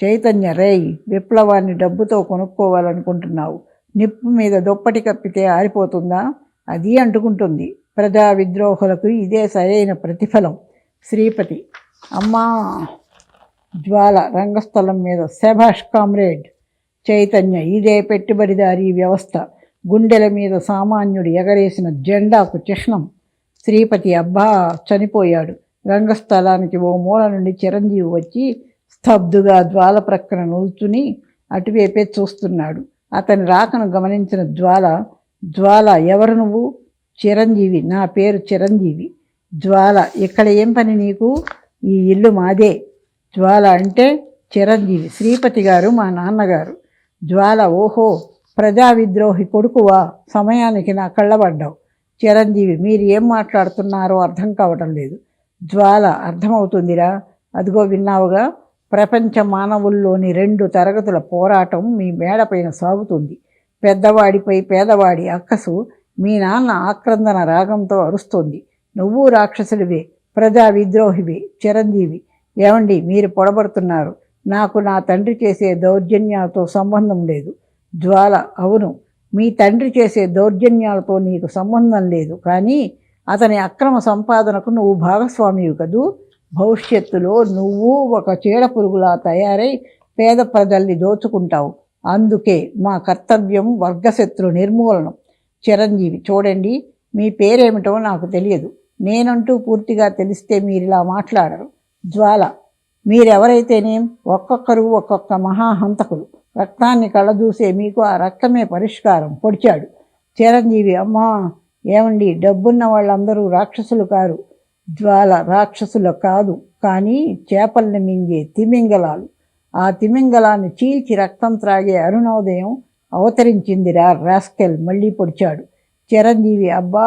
చైతన్య, రేయ్, విప్లవాన్ని డబ్బుతో కొనుక్కోవాలనుకుంటున్నావు. నిప్పు మీద దుప్పటి కప్పితే ఆరిపోతుందా? అది అంటుకుంటుంది. ప్రజా విద్రోహులకు ఇదే సరైన ప్రతిఫలం. శ్రీపతి, అమ్మా. జ్వాల రంగస్థలం మీద, శభాష్ కామ్రేడ్. చైతన్య, ఇదే పెట్టుబడిదారీ వ్యవస్థ. గుండెల మీద సామాన్యుడు ఎగరేసిన జెండాకు చిహ్నం. శ్రీపతి, అబ్బా, చనిపోయాడు. రంగస్థలానికి ఓ మూల నుండి చిరంజీవి వచ్చి స్తబ్దుగా జ్వాల ప్రక్కన నిల్చుని అటువైపే చూస్తున్నాడు. అతని రాకను గమనించిన జ్వాల, ఎవరు నువ్వు? చిరంజీవి, నా పేరు చిరంజీవి. జ్వాల, ఇక్కడ ఏం పని నీకు? ఈ ఇల్లు మాదే. జ్వాల అంటే చిరంజీవి, శ్రీపతి గారు మా నాన్నగారు. జ్వాల, ఓహో, ప్రజా విద్రోహి కొడుకువా? సమయానికి నా కళ్ళబడ్డావు. చిరంజీవి, మీరు ఏం మాట్లాడుతున్నారో అర్థం కావటం లేదు. జ్వాల, అర్థమవుతుందిరా. అదిగో విన్నావుగా, ప్రపంచ మానవుల్లోని 2 తరగతుల పోరాటం మీ మేడపైన సాగుతుంది. పెద్దవాడిపై పేదవాడి అక్కసు మీ నాన్న ఆక్రందన రాగంతో అరుస్తోంది. నువ్వు రాక్షసుడివే, ప్రజా విద్రోహివే. చిరంజీవి, ఏమండి, మీరు పొడబడుతున్నారు. నాకు నా తండ్రి చేసే దౌర్జన్యాలతో సంబంధం లేదు. జ్వాల, అవును, మీ తండ్రి చేసే దౌర్జన్యాలతో నీకు సంబంధం లేదు. కానీ అతని అక్రమ సంపాదనకు నువ్వు భాగస్వామివి కదూ. భవిష్యత్తులో నువ్వు ఒక చీడపురుగులా తయారై పేద ప్రజల్ని దోచుకుంటావు. అందుకే మా కర్తవ్యం వర్గశత్రు నిర్మూలనం. చిరంజీవి, చూడండి, మీ పేరేమిటో నాకు తెలియదు. నేనంటూ పూర్తిగా తెలిస్తే మీరిలా మాట్లాడరు. జ్వాల, మీరెవరైతేనేం, ఒక్కొక్కరు ఒక్కొక్క మహాహంతకులు. రక్తాన్ని కళ్ళదూసే మీకు ఆ రక్తమే పరిష్కారం. పొడిచాడు. చిరంజీవి, అమ్మా. ఏమండి, డబ్బున్న వాళ్ళందరూ రాక్షసులు కారు. జ్వాల, రాక్షసులు కాదు, కానీ చేపల్ని మింగే తిమింగలాలు. ఆ తిమింగలాన్ని చీల్చి రక్తం త్రాగే అరుణోదయం అవతరించిందిరా రాస్కెల్. మళ్ళీ పొడిచాడు. చిరంజీవి, అబ్బా.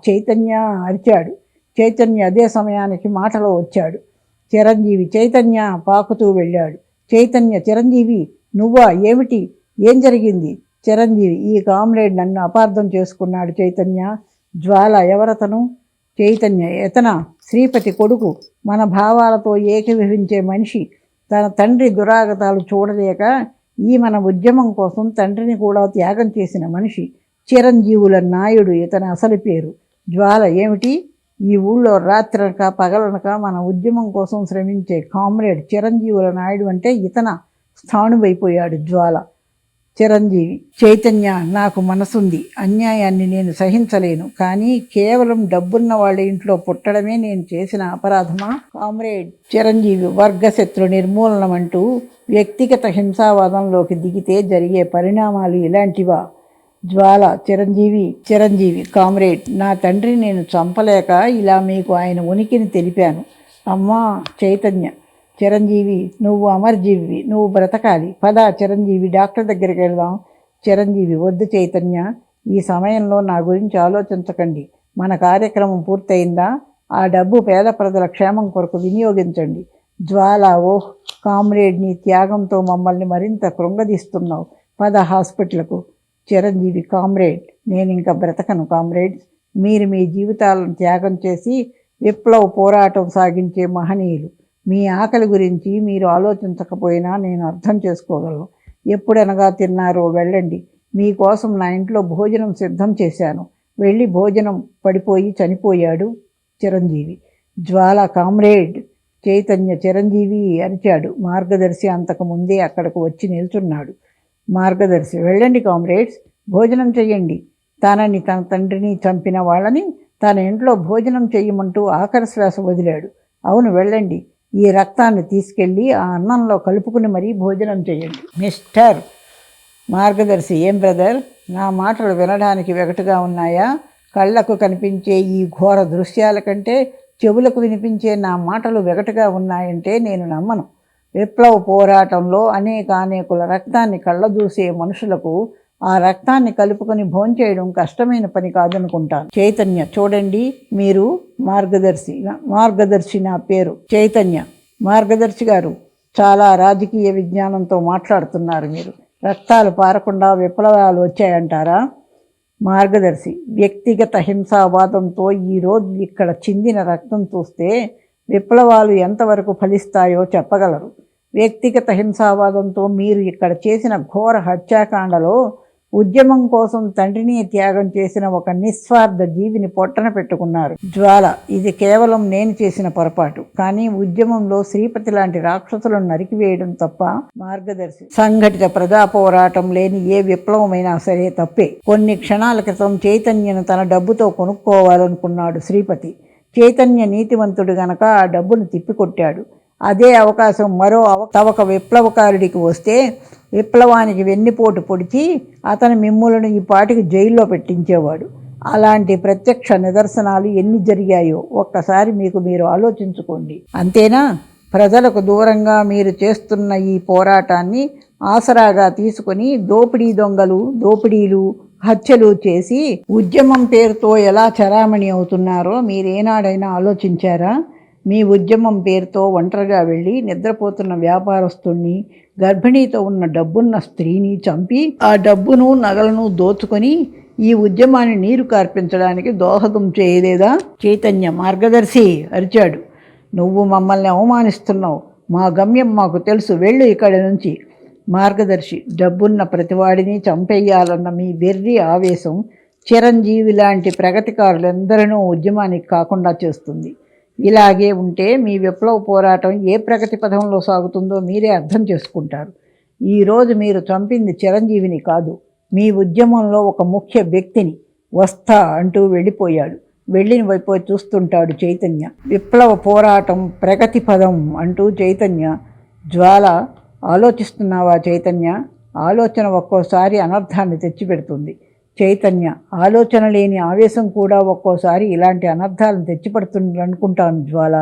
చైతన్య అరిచాడు. చైతన్య అదే సమయానికి మాటలో వచ్చాడు. చిరంజీవి, చైతన్య పాకుతూ వెళ్ళాడు. చైతన్య, చిరంజీవి, నువ్వా? ఏమిటి? ఏం జరిగింది? చిరంజీవి, ఈ కామ్రేడ్ నన్ను అపార్థం చేసుకున్నాడు చైతన్య. జ్వాల, ఎవరతను? చైతన్య, ఎతనా? శ్రీపతి కొడుకు, మన భావాలతో ఏకీభవించే మనిషి. తన తండ్రి దురాగతాలు చూడలేక ఈ మన ఉద్యమం కోసం తండ్రిని కూడా త్యాగం చేసిన మనిషి. చిరంజీవుల నాయుడు ఇతని అసలు పేరు. జ్వాల, ఏమిటి? ఈ ఊళ్ళో రాత్రనక పగలనక మన ఉద్యమం కోసం శ్రమించే కామ్రేడ్ చిరంజీవుల నాయుడు అంటే ఇతన స్థాణువైపోయాడు జ్వాల. చిరంజీవి, చైతన్య, నాకు మనసుంది. అన్యాయాన్ని నేను సహించలేను. కానీ కేవలం డబ్బున్న వాళ్ళ ఇంట్లో పుట్టడమే నేను చేసిన అపరాధమా? కామ్రేడ్ చిరంజీవి, వర్గశత్రు నిర్మూలనం అంటూ వ్యక్తిగత హింసావాదంలోకి దిగితే జరిగే పరిణామాలు ఇలాంటివా? జ్వాల చిరంజీవి కామ్రేడ్, నా తండ్రిని నేను చంపలేక ఇలా మీకు ఆయన ఉనికిని తెలిపాను. అమ్మా చైతన్య, చిరంజీవి నువ్వు అమర్జీవి, నువ్వు బ్రతకాలి. పద చిరంజీవి, డాక్టర్ దగ్గరికి వెళ్దాం. చిరంజీవి, వద్దు చైతన్య, ఈ సమయంలో నా గురించి ఆలోచించకండి. మన కార్యక్రమం పూర్తయిందా? ఆ డబ్బు పేద ప్రజల క్షేమం కొరకు వినియోగించండి. జ్వాల, ఓహ్ కామ్రేడ్, నీ త్యాగంతో మమ్మల్ని మరింత కృంగదీస్తున్నావు. పద హాస్పిటల్కు. చిరంజీవి, కామ్రేడ్, నేను ఇంకా బ్రతకను కామ్రేడ్స్. మీరు మీ జీవితాలను త్యాగం చేసి విప్లవ పోరాటం సాగించే మహనీయులు. మీ ఆకలి గురించి మీరు ఆలోచించకపోయినా నేను అర్థం చేసుకోగలను. ఎప్పుడనగా తిన్నారో వెళ్ళండి. మీకోసం నా ఇంట్లో భోజనం సిద్ధం చేశాను. వెళ్ళి భోజనం పడిపోయి చనిపోయాడు చిరంజీవి. జ్వాల, కామ్రేడ్. చైతన్య, చిరంజీవి అరిచాడు. మార్గదర్శి అంతకు ముందే అక్కడకు వచ్చి నిల్చున్నాడు. మార్గదర్శి, వెళ్ళండి కామ్రేడ్స్, భోజనం చెయ్యండి. తనని తన తండ్రిని చంపిన వాళ్ళని తన ఇంట్లో భోజనం చెయ్యమంటూ ఆఖరి శ్వాస వదిలాడు. అవును వెళ్ళండి, ఈ రక్తాన్ని తీసుకెళ్ళి ఆ అన్నంలో కలుపుకుని మరీ భోజనం చేయండి. మిస్టర్ మార్గదర్శి, ఏం బ్రదర్, నా మాటలు వినడానికి వెగటుగా ఉన్నాయా? కళ్ళకు కనిపించే ఈ ఘోర దృశ్యాల కంటే చెవులకు వినిపించే నా మాటలు వెగటుగా ఉన్నాయంటే నేను నమ్మను. విప్లవ పోరాటంలో అనేకుల రక్తాన్ని కళ్ళదూసే మనుషులకు ఆ రక్తాన్ని కలుపుకొని భోంచేయడం కష్టమైన పని కాదనుకుంటాను. చైతన్య, చూడండి, మీరు మార్గదర్శి నా పేరు చైతన్య. మార్గదర్శి గారు, చాలా రాజకీయ విజ్ఞానంతో మాట్లాడుతున్నారు మీరు. రక్తాలు పారకుండా విప్లవాలు వచ్చాయంటారా? మార్గదర్శి, వ్యక్తిగత హింసావాదంతో ఈరోజు ఇక్కడ చిందిన రక్తం చూస్తే విప్లవాలు ఎంతవరకు ఫలిస్తాయో చెప్పగలరు. వ్యక్తిగత హింసావాదంతో మీరు ఇక్కడ చేసిన ఘోర హత్యాకాండలో ఉద్యమం కోసం తండ్రిని త్యాగం చేసిన ఒక నిస్వార్థ జీవిని పొట్టన పెట్టుకున్నారు. జ్వాల, ఇది కేవలం నేను చేసిన పొరపాటు, కానీ ఉద్యమంలో శ్రీపతి లాంటి రాక్షసులను నరికివేయడం తప్ప. మార్గదర్శి, సంఘటిత ప్రజా పోరాటం లేని ఏ విప్లవమైనా సరే తప్పే. కొన్ని క్షణాల క్రితం చైతన్యను తన డబ్బుతో కొనుక్కోవాలనుకున్నాడు శ్రీపతి. చైతన్య నీతివంతుడు గనక ఆ డబ్బును తిప్పికొట్టాడు. అదే అవకాశం మరో తవక విప్లవకారుడికి వస్తే విప్లవానికి వెన్నుపోటు పొడిచి అతని మిమ్ములను ఈ పాటికి జైల్లో పెట్టించేవాడు. అలాంటి ప్రత్యక్ష నిదర్శనాలు ఎన్ని జరిగాయో ఒక్కసారి మీరు ఆలోచించుకోండి. అంతేనా? ప్రజలకు దూరంగా మీరు చేస్తున్న ఈ పోరాటాన్ని ఆసరాగా తీసుకుని దోపిడీలు, హత్యలు చేసి ఉద్యమం పేరుతో ఎలా చరామణి అవుతున్నారో మీరేనాడైనా ఆలోచించారా? మీ ఉద్యమం పేరుతో ఒంటరిగా వెళ్ళి నిద్రపోతున్న వ్యాపారస్తుణ్ణి, గర్భిణీతో ఉన్న డబ్బున్న స్త్రీని చంపి ఆ డబ్బును నగలను దోచుకొని ఈ ఉద్యమాన్ని నీరు కార్పించడానికి దోహదం చేయలేదా? చైతన్య, మార్గదర్శి అరిచాడు. నువ్వు మమ్మల్ని అవమానిస్తున్నావు. మా గమ్యం మాకు తెలుసు, వెళ్ళు ఇక్కడి నుంచి. మార్గదర్శి, డబ్బున్న ప్రతివాడిని చంపేయాలన్న మీ వెర్రి ఆవేశం చిరంజీవి లాంటి ప్రగతికారులందరినూ ఉద్యమానికి కాకుండా చేస్తుంది. ఇలాగే ఉంటే మీ విప్లవ పోరాటం ఏ ప్రగతి పథంలో సాగుతుందో మీరే అర్థం చేసుకుంటారు. ఈరోజు మీరు చంపింది చిరంజీవిని కాదు, మీ ఉద్యమంలో ఒక ముఖ్య వ్యక్తిని. వస్తా అంటూ వెళ్ళిపోయాడు. వెళ్ళిన వైపు చూస్తుంటాడు చైతన్య. విప్లవ పోరాటం ప్రగతి పదం అంటూ చైతన్య. జ్వాల, ఆలోచిస్తున్నావా చైతన్య? ఆలోచన ఒక్కోసారి అనర్థాన్ని తెచ్చిపెడుతుంది. చైతన్య, ఆలోచన లేని ఆవేశం కూడా ఒక్కోసారి ఇలాంటి అనర్థాలను తెచ్చిపెడుతుంది అనుకుంటాను జ్వాల.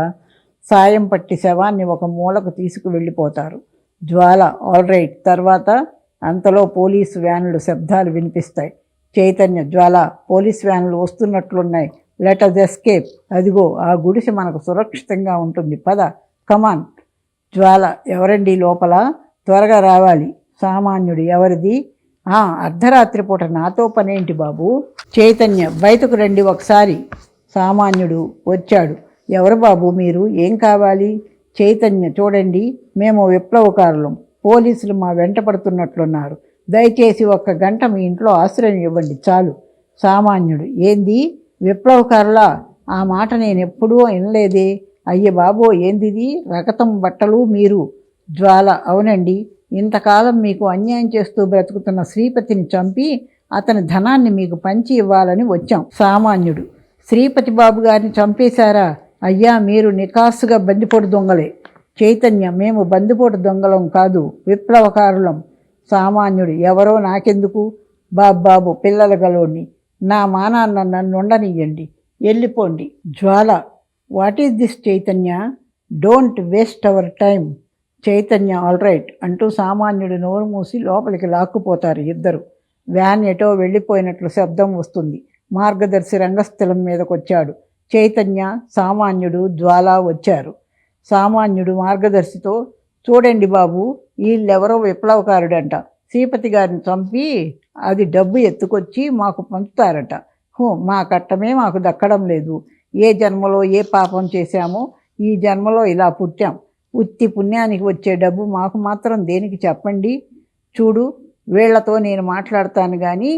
సాయం పట్టి శవాన్ని ఒక మూలకు తీసుకువెళ్ళిపోతారు. జ్వాల, ఆల్ రైట్. తర్వాత? అంతలో పోలీసు వ్యానులు శబ్దాలు వినిపిస్తాయి. చైతన్య, జ్వాల, పోలీస్ వ్యానులు వస్తున్నట్లున్నాయి. Let us escape. అదిగో ఆ గుడిసె మనకు సురక్షితంగా ఉంటుంది, పద, కమాన్. జ్వాల, ఎవరండి లోపల? త్వరగా రావాలి. సామాన్యుడు, ఎవరిది? అర్ధరాత్రి పూట నాతో పనేంటి బాబు? చైతన్య, బయటకు రండి ఒకసారి. సామాన్యుడు వచ్చాడు. ఎవరు బాబు మీరు? ఏం కావాలి? చైతన్య, చూడండి, మేము విప్లవకారులం. పోలీసులు మా వెంట పడుతున్నట్లున్నారు. దయచేసి 1 గంట మీ ఇంట్లో ఆశ్రయం ఇవ్వండి చాలు. సామాన్యుడు, ఏంది విప్లవకారులా? ఆ మాట నేను ఎప్పుడూ వినలేదే. అయ్య బాబో, ఏందిది? రకతం బట్టలు మీరు? జ్వాల, అవునండి, ఇంతకాలం మీకు అన్యాయం చేస్తూ బ్రతుకుతున్న శ్రీపతిని చంపి అతని ధనాన్ని మీకు పంచి ఇవ్వాలని వచ్చాం. సామాన్యుడు, శ్రీపతి బాబు గారిని చంపేశారా? అయ్యా, మీరు నికాసుగా బందిపోటు దొంగలే. చైతన్య, మేము బందిపోటు దొంగలం కాదు, విప్లవకారులం. సామాన్యుడు, ఎవరో నాకెందుకు? బాబు పిల్లల గలోడిని, నా మానాన్న నన్ను ఉండనియ్యండి, వెళ్ళిపోండి. Jwala, what is this Chaitanya? Don't waste our time. Chaitanya, all right అంటూ సామాన్యుడు నోరు మూసి లోపలికి లాక్కుపోతారు ఇద్దరు. వ్యాన్ ఎటో వెళ్ళిపోయినట్లు శబ్దం వస్తుంది. మార్గదర్శి రంగస్థలం మీదకొచ్చాడు. చైతన్య, సామాన్యుడు, జ్వాల వచ్చారు. సామాన్యుడు మార్గదర్శితో, చూడండి బాబు, వీళ్ళెవరో విప్లవకారుడంట. శ్రీపతి గారిని చంపి అది డబ్బు ఎత్తుకొచ్చి మాకు పంచుతారట. మా కట్టమే మాకు దక్కడం లేదు. ఏ జన్మలో ఏ పాపం చేశామో ఈ జన్మలో ఇలా పుట్టాం. ఉత్తి పుణ్యానికి వచ్చే డబ్బు మాకు మాత్రం దేనికి చెప్పండి? చూడు, వీళ్లతో నేను మాట్లాడతాను కానీ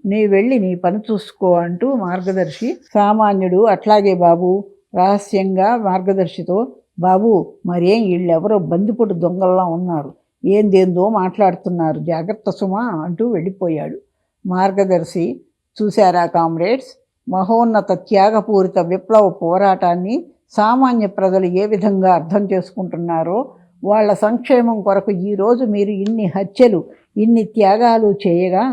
నీ వెళ్ళి నీ పని చూసుకో అంటూ మార్గదర్శి. సామాన్యుడు, అట్లాగే బాబు. రహస్యంగా మార్గదర్శితో, బాబు, మరేం వీళ్ళెవరో బందిపోటు దొంగల్లా ఉన్నారు, ఏందేందో మాట్లాడుతున్నారు, జాగ్రత్త సుమా అంటూ వెళ్ళిపోయాడు. మార్గదర్శి, చూశారా కామ్రేడ్స్, మహోన్నత త్యాగపూరిత విప్లవ పోరాటాన్ని సామాన్య ప్రజలు ఏ విధంగా అర్థం చేసుకుంటున్నారో, వాళ్ళ సంక్షేమం కొరకు ఈరోజు మీరు ఇన్ని హత్యలు, ఇన్ని త్యాగాలు చేయగా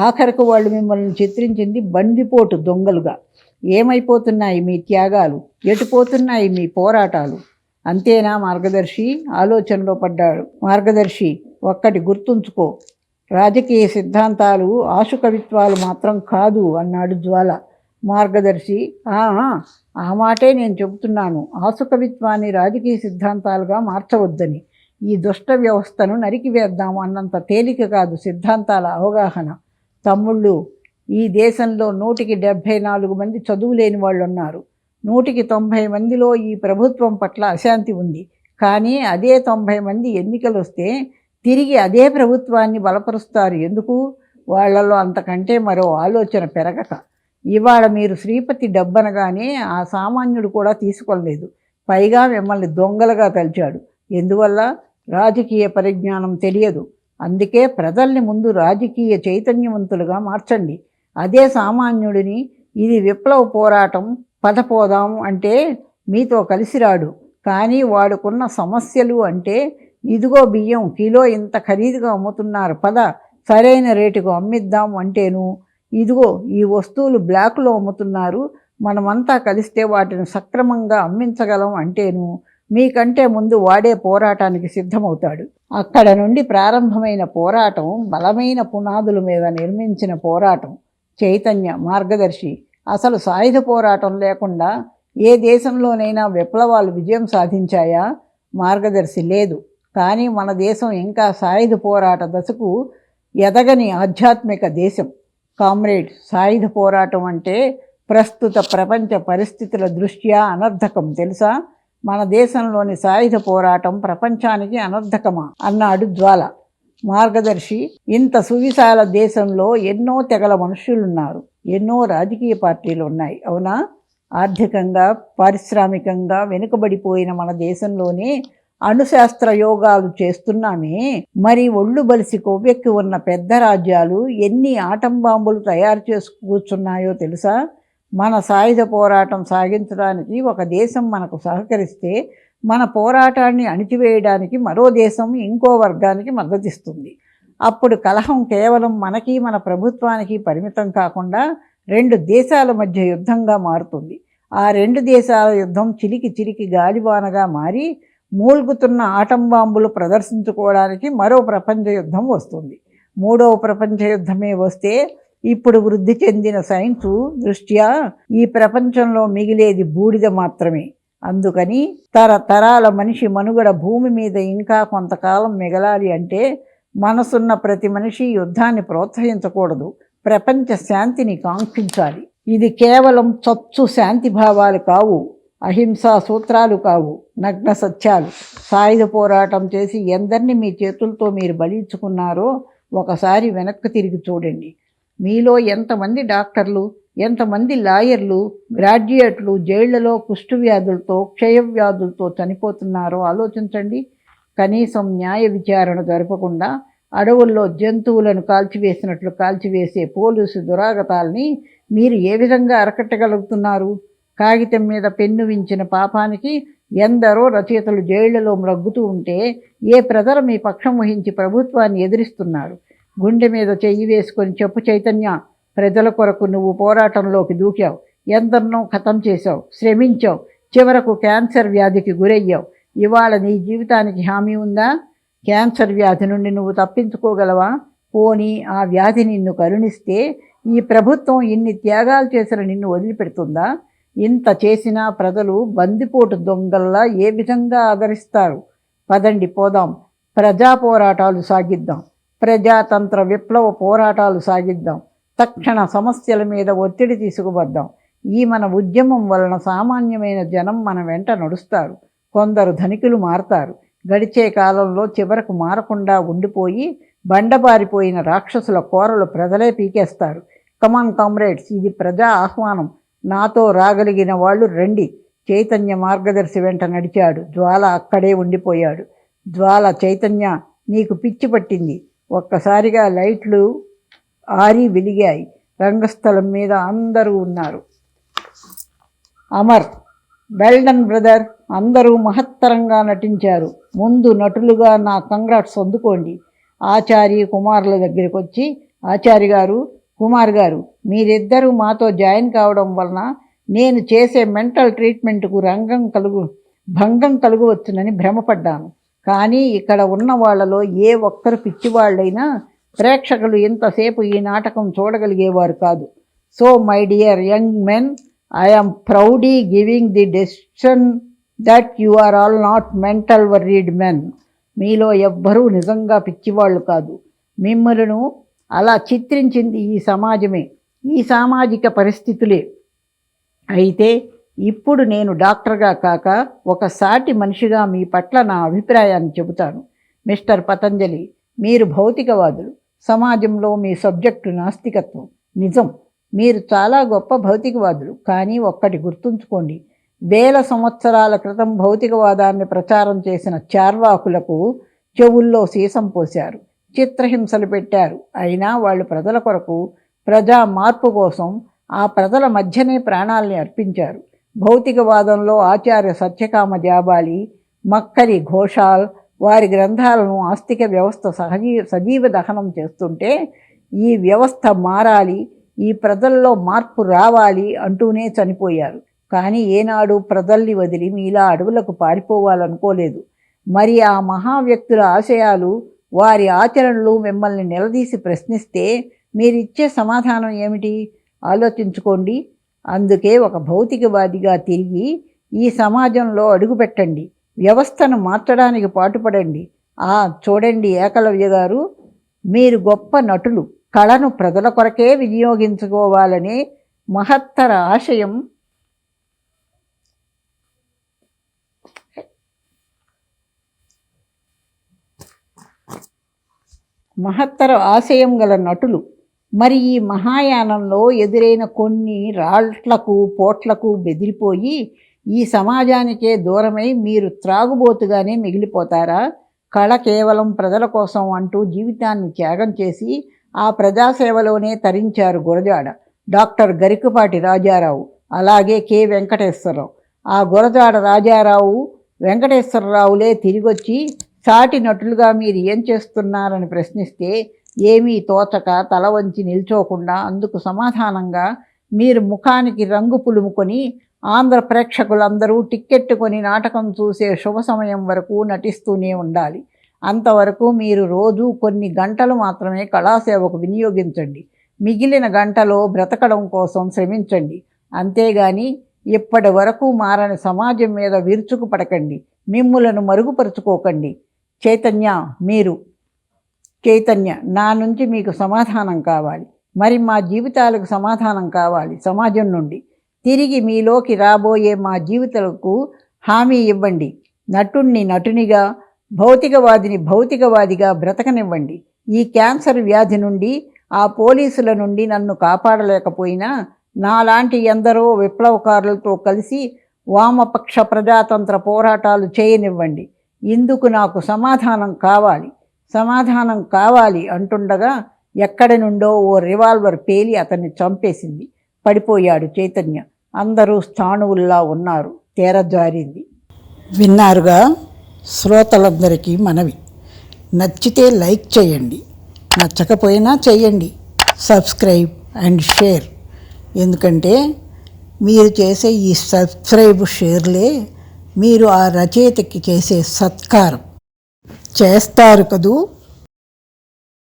ఆఖరకు వాళ్ళు మిమ్మల్ని చిత్రించింది బందిపోటు దొంగలుగా. ఏమైపోతున్నాయి మీ త్యాగాలు? ఎటుపోతున్నాయి మీ పోరాటాలు? అంతేనా మార్గదర్శి? ఆలోచనలో పడ్డాడు మార్గదర్శి. ఒక్కటి గుర్తుంచుకో, రాజకీయ సిద్ధాంతాలు ఆశుకవిత్వాలు మాత్రం కాదు అన్నాడు జ్వాల. మార్గదర్శి, ఆ మాటే నేను చెబుతున్నాను. ఆశుకవిత్వాన్ని రాజకీయ సిద్ధాంతాలుగా మార్చవద్దని. ఈ దుష్ట వ్యవస్థను నరికివేద్దాము అన్నంత తేలిక కాదు సిద్ధాంతాల అవగాహన. తమ్ముళ్ళు, ఈ దేశంలో 174 మంది చదువులేని వాళ్ళు ఉన్నారు. 190 మందిలో ఈ ప్రభుత్వం పట్ల అశాంతి ఉంది. కానీ అదే 90 మంది ఎన్నికలు వస్తే తిరిగి అదే ప్రభుత్వాన్ని బలపరుస్తారు. ఎందుకు? వాళ్లలో అంతకంటే మరో ఆలోచన పెరగక. ఇవాళ మీరు శ్రీపతి డబ్బనగానే ఆ సామాన్యుడు కూడా తీసుకోలేదు. పైగా మిమ్మల్ని దొంగలుగా తలిచాడు. ఎందువల్ల? రాజకీయ పరిజ్ఞానం తెలియదు. అందుకే ప్రజల్ని ముందు రాజకీయ చైతన్యవంతులుగా మార్చండి. అదే సామాన్యుడిని ఇది విప్లవ పోరాటం, పదపోదాం అంటే మీతో కలిసి రాడు. కానీ వాడుకున్న సమస్యలు అంటే, ఇదిగో బియ్యం కిలో ఇంత ఖరీదుగా అమ్ముతున్నారు, పద సరైన రేటుకు అమ్మిద్దాం అంటేను, ఇదిగో ఈ వస్తువులు బ్లాకులో అమ్ముతున్నారు, మనమంతా కలిస్తే వాటిని సక్రమంగా అమ్మించగలం అంటేను, మీకంటే ముందు వాడే పోరాటానికి సిద్ధమవుతాడు. అక్కడ నుండి ప్రారంభమైన పోరాటం బలమైన పునాదుల మీద నిర్మించిన పోరాటం. చైతన్య, మార్గదర్శి, అసలు సాయుధ పోరాటం లేకుండా ఏ దేశంలోనైనా విప్లవాలు విజయం సాధించాయా? మార్గదర్శి, లేదు. కానీ మన దేశం ఇంకా సాయుధ పోరాట దశకు ఎదగని ఆధ్యాత్మిక దేశం. కామ్రేడ్, సాయుధ పోరాటం అంటే ప్రస్తుత ప్రపంచ పరిస్థితుల దృష్ట్యా అనర్థకం, తెలుసా? మన దేశంలోని సాయుధ పోరాటం ప్రపంచానికి అనర్థకమా అన్నాడు జ్వాల. మార్గదర్శి, ఇంత సువిశాల దేశంలో ఎన్నో తెగల మనుష్యులున్నారు, ఎన్నో రాజకీయ పార్టీలు ఉన్నాయి, అవునా? ఆర్థికంగా పారిశ్రామికంగా వెనుకబడిపోయిన మన దేశంలోనే అణుశాస్త్ర యోగాలు చేస్తున్నామే, మరి ఒళ్ళు బలిసి కొవ్వెక్కి ఉన్న పెద్ద రాజ్యాలు ఎన్ని ఆటం బాంబులు తయారు చేసి కూర్చున్నాయో తెలుసా? మన సాయుధ పోరాటం సాగించడానికి ఒక దేశం మనకు సహకరిస్తే మన పోరాటాన్ని అణిచివేయడానికి మరో దేశం ఇంకో వర్గానికి మద్దతిస్తుంది. అప్పుడు కలహం కేవలం మనకి మన ప్రభుత్వానికి పరిమితం కాకుండా 2 దేశాల మధ్య యుద్ధంగా మారుతుంది. ఆ 2 దేశాల యుద్ధం చిలికి చిలికి గాలివానగా మారి మూల్గుతున్న ఆటం బాంబులు ప్రదర్శించుకోవడానికి మరో ప్రపంచ యుద్ధం వస్తుంది. 3వ ప్రపంచ యుద్ధమే వస్తే ఇప్పుడు వృద్ధి చెందిన సైన్సు దృష్ట్యా ఈ ప్రపంచంలో మిగిలేది బూడిద మాత్రమే. అందుకని తరతరాల మనిషి మనుగడ భూమి మీద ఇంకా కొంతకాలం మిగలాలి అంటే మనసున్న ప్రతి మనిషి యుద్ధాన్ని ప్రోత్సహించకూడదు, ప్రపంచ శాంతిని కాంక్షించాలి. ఇది కేవలం చచ్చు శాంతి భావాలు కావు, అహింసా సూత్రాలు కావు, నగ్న సత్యాలు. సాయుధ పోరాటం చేసి ఎందరిని మీ చేతులతో మీరు బలించుకున్నారో ఒకసారి వెనక్కి తిరిగి చూడండి. మీలో ఎంతమంది డాక్టర్లు, ఎంతమంది లాయర్లు, గ్రాడ్యుయేట్లు జైళ్లలో కుష్ఠవ్యాధులతో, క్షయవ్యాధులతో చనిపోతున్నారో ఆలోచించండి. కనీసం న్యాయ విచారణ జరపకుండా అడవుల్లో జంతువులను కాల్చివేసినట్లు కాల్చివేసే పోలీసు దురాగతాల్ని మీరు ఏ విధంగా అరకట్టగలుగుతున్నారు? కాగితం మీద పెన్ను వించిన పాపానికి ఎందరో రచయితలు జైళ్లలో మ్రగ్గుతూ ఉంటే ఏ ప్రజలు మీ పక్షం వహించి ప్రభుత్వాన్ని ఎదిరిస్తున్నారు? గుండె మీద చెయ్యి వేసుకొని చెప్పు చైతన్య. ప్రజల కొరకు నువ్వు పోరాటంలోకి దూకావు, ఎందరినో ఖతం చేశావు, శ్రమించావు, చివరకు క్యాన్సర్ వ్యాధికి గురయ్యావు. ఇవాళ నీ జీవితానికి హామీ ఉందా? క్యాన్సర్ వ్యాధి నుండి నువ్వు తప్పించుకోగలవా? పోనీ ఆ వ్యాధి నిన్ను కరుణిస్తే ఈ ప్రభుత్వం ఇన్ని త్యాగాలు చేసిన నిన్ను వదిలిపెడుతుందా? ఇంత చేసినా ప్రజలు బందిపోటు దొంగల్లా ఏ విధంగా ఆదరిస్తారు? పదండి పోదాం, ప్రజా పోరాటాలు సాగిద్దాం, ప్రజాతంత్ర విప్లవ పోరాటాలు సాగిద్దాం, తక్షణ సమస్యల మీద ఒత్తిడి తీసుకువద్దాం. ఈ మన ఉద్యమం వలన సామాన్యమైన జనం మన వెంట నడుస్తారు. కొందరు ధనికులు మారతారు. గడిచే కాలంలో చివరకు మారకుండా ఉండిపోయి బండబారిపోయిన రాక్షసుల కోరలు ప్రజలే పీకేస్తారు. కమాన్ కామ్రేడ్స్, ఇది ప్రజా ఆహ్వానం. నాతో రాగలిగిన వాళ్ళు రండి. చైతన్య మార్గదర్శి వెంట నడిచాడు. జ్వాల అక్కడే ఉండిపోయాడు. జ్వాల, చైతన్య, నీకు పిచ్చి పట్టింది. ఒక్కసారిగా లైట్లు ఆరి వెలిగాయి. రంగస్థలం మీద అందరూ ఉన్నారు. అమర్, వెల్డన్ బ్రదర్, అందరూ మహత్తరంగా నటించారు. ముందు నటులుగా నా కంగ్రాట్స్ అందుకోండి. ఆచారి కుమారుల దగ్గరికి వచ్చి, ఆచారి గారు, కుమార్ గారు, మీరిద్దరూ మాతో జాయిన్ కావడం వలన నేను చేసే మెంటల్ ట్రీట్మెంట్కు భంగం కలుగవచ్చునని భ్రమపడ్డాను. కానీ ఇక్కడ ఉన్న వాళ్ళలో ఏ ఒక్కరు పిచ్చివాళ్ళైనా ప్రేక్షకులు ఇంతసేపు ఈ నాటకం చూడగలిగేవారు కాదు. So my dear young men, I am proudly giving the decision that you are all not mental worried men. మీలో ఎవ్వరూ నిజంగా పిచ్చివాళ్ళు కాదు. మిమ్మలను అలా చిత్రించింది ఈ సమాజమే, ఈ సామాజిక పరిస్థితులే. అయితే ఇప్పుడు నేను డాక్టర్గా కాక ఒక సాటి మనిషిగా మీ పట్ల నా అభిప్రాయాన్ని చెబుతాను. మిస్టర్ పతంజలి, మీరు భౌతికవాదులు. సమాజంలో మీ సబ్జెక్టు నాస్తికత్వం. నిజం, మీరు చాలా గొప్ప భౌతికవాదులు. కానీ ఒక్కటి గుర్తుంచుకోండి, 1000 సంవత్సరాల క్రితం భౌతికవాదాన్ని ప్రచారం చేసిన చార్వాకులకు చెవుల్లో సీసం పోశారు, చిత్రహింసలు పెట్టారు. అయినా వాళ్ళు ప్రజల కొరకు, ప్రజా మార్పు కోసం ఆ ప్రజల మధ్యనే ప్రాణాల్ని అర్పించారు. భౌతికవాదంలో ఆచార్య సత్యకామ జాబాలి, మక్కరి ఘోషాల్ వారి గ్రంథాలను ఆస్తిక వ్యవస్థ సజీవ దహనం చేస్తుంటే, ఈ వ్యవస్థ మారాలి, ఈ ప్రజల్లో మార్పు రావాలి అంటూనే చనిపోయారు. కానీ ఏనాడు ప్రజల్ని వదిలి మీలా అడవులకు పారిపోవాలనుకోలేదు. మరి ఆ మహావ్యక్తుల ఆశయాలు, వారి ఆచరణలు మిమ్మల్ని నిలదీసి ప్రశ్నిస్తే మీరిచ్చే సమాధానం ఏమిటి? ఆలోచించుకోండి. అందుకే ఒక భౌతికవాదిగా తిరిగి ఈ సమాజంలో అడుగుపెట్టండి, వ్యవస్థను మార్చడానికి పాటుపడండి. చూడండి ఏకలవ్య గారు, మీరు గొప్ప నటులు. కళను ప్రజల కొరకే వినియోగించుకోవాలనే మహత్తర ఆశయం గల నటులు. మరి ఈ మహాయానంలో ఎదురైన కొన్ని రాళ్లకు పోట్లకు బెదిరిపోయి ఈ సమాజానికే దూరమై మీరు త్రాగుబోతుగానే మిగిలిపోతారా? కళ కేవలం ప్రజల కోసం అంటూ జీవితాన్ని త్యాగం చేసి ఆ ప్రజాసేవలోనే తరించారు గురజాడ, డాక్టర్ గరికపాటి రాజారావు, అలాగే కె వెంకటేశ్వరరావు. ఆ గురజాడ రాజారావు, వెంకటేశ్వరరావులే తిరిగొచ్చి సాటి నటులుగా మీరు ఏం చేస్తున్నారని ప్రశ్నిస్తే ఏమీ తోచక తల వంచి నిల్చోకుండా అందుకు సమాధానంగా మీరు ముఖానికి రంగు పులుముకొని ఆంధ్ర ప్రేక్షకులందరూ టిక్కెట్టు కొని నాటకం చూసే శుభ సమయం వరకు నటిస్తూనే ఉండాలి. అంతవరకు మీరు రోజు కొన్ని గంటలు మాత్రమే కళాసేవకు వినియోగించండి. మిగిలిన గంటలో బ్రతకడం కోసం శ్రమించండి. అంతేగాని ఇప్పటి వరకు మారని సమాజం మీద విరుచుకుపడకండి, మిమ్ములను మరుగుపరుచుకోకండి. చైతన్య, నా నుంచి మీకు సమాధానం కావాలి. మరి మా జీవితాలకు సమాధానం కావాలి సమాజం నుండి. తిరిగి మీలోకి రాబోయే మా జీవితాలకు హామీ ఇవ్వండి. నటుణ్ణి నటునిగా, భౌతికవాదిని భౌతికవాదిగా బ్రతకనివ్వండి. ఈ క్యాన్సర్ వ్యాధి నుండి, ఆ పోలీసుల నుండి నన్ను కాపాడలేకపోయినా నాలాంటి ఎందరో విప్లవకారులతో కలిసి వామపక్ష ప్రజాతంత్ర పోరాటాలు చేయనివ్వండి. ఇందుకు నాకు సమాధానం కావాలి అంటుండగా ఎక్కడి నుండో ఓ రివాల్వర్ పేలి అతన్ని చంపేసింది. పడిపోయాడు చైతన్య. అందరూ స్థాణువుల్లా ఉన్నారు. తెరజారింది. విన్నారుగా? శ్రోతలందరికీ మనవి, నచ్చితే లైక్ చేయండి, నచ్చకపోయినా చెయ్యండి. Subscribe and share. ఎందుకంటే మీరు చేసే ఈ సబ్స్క్రైబ్ షేర్లే మీరు ఆ రచయితకి చేసే సత్కారం. చేస్తారు కదూ?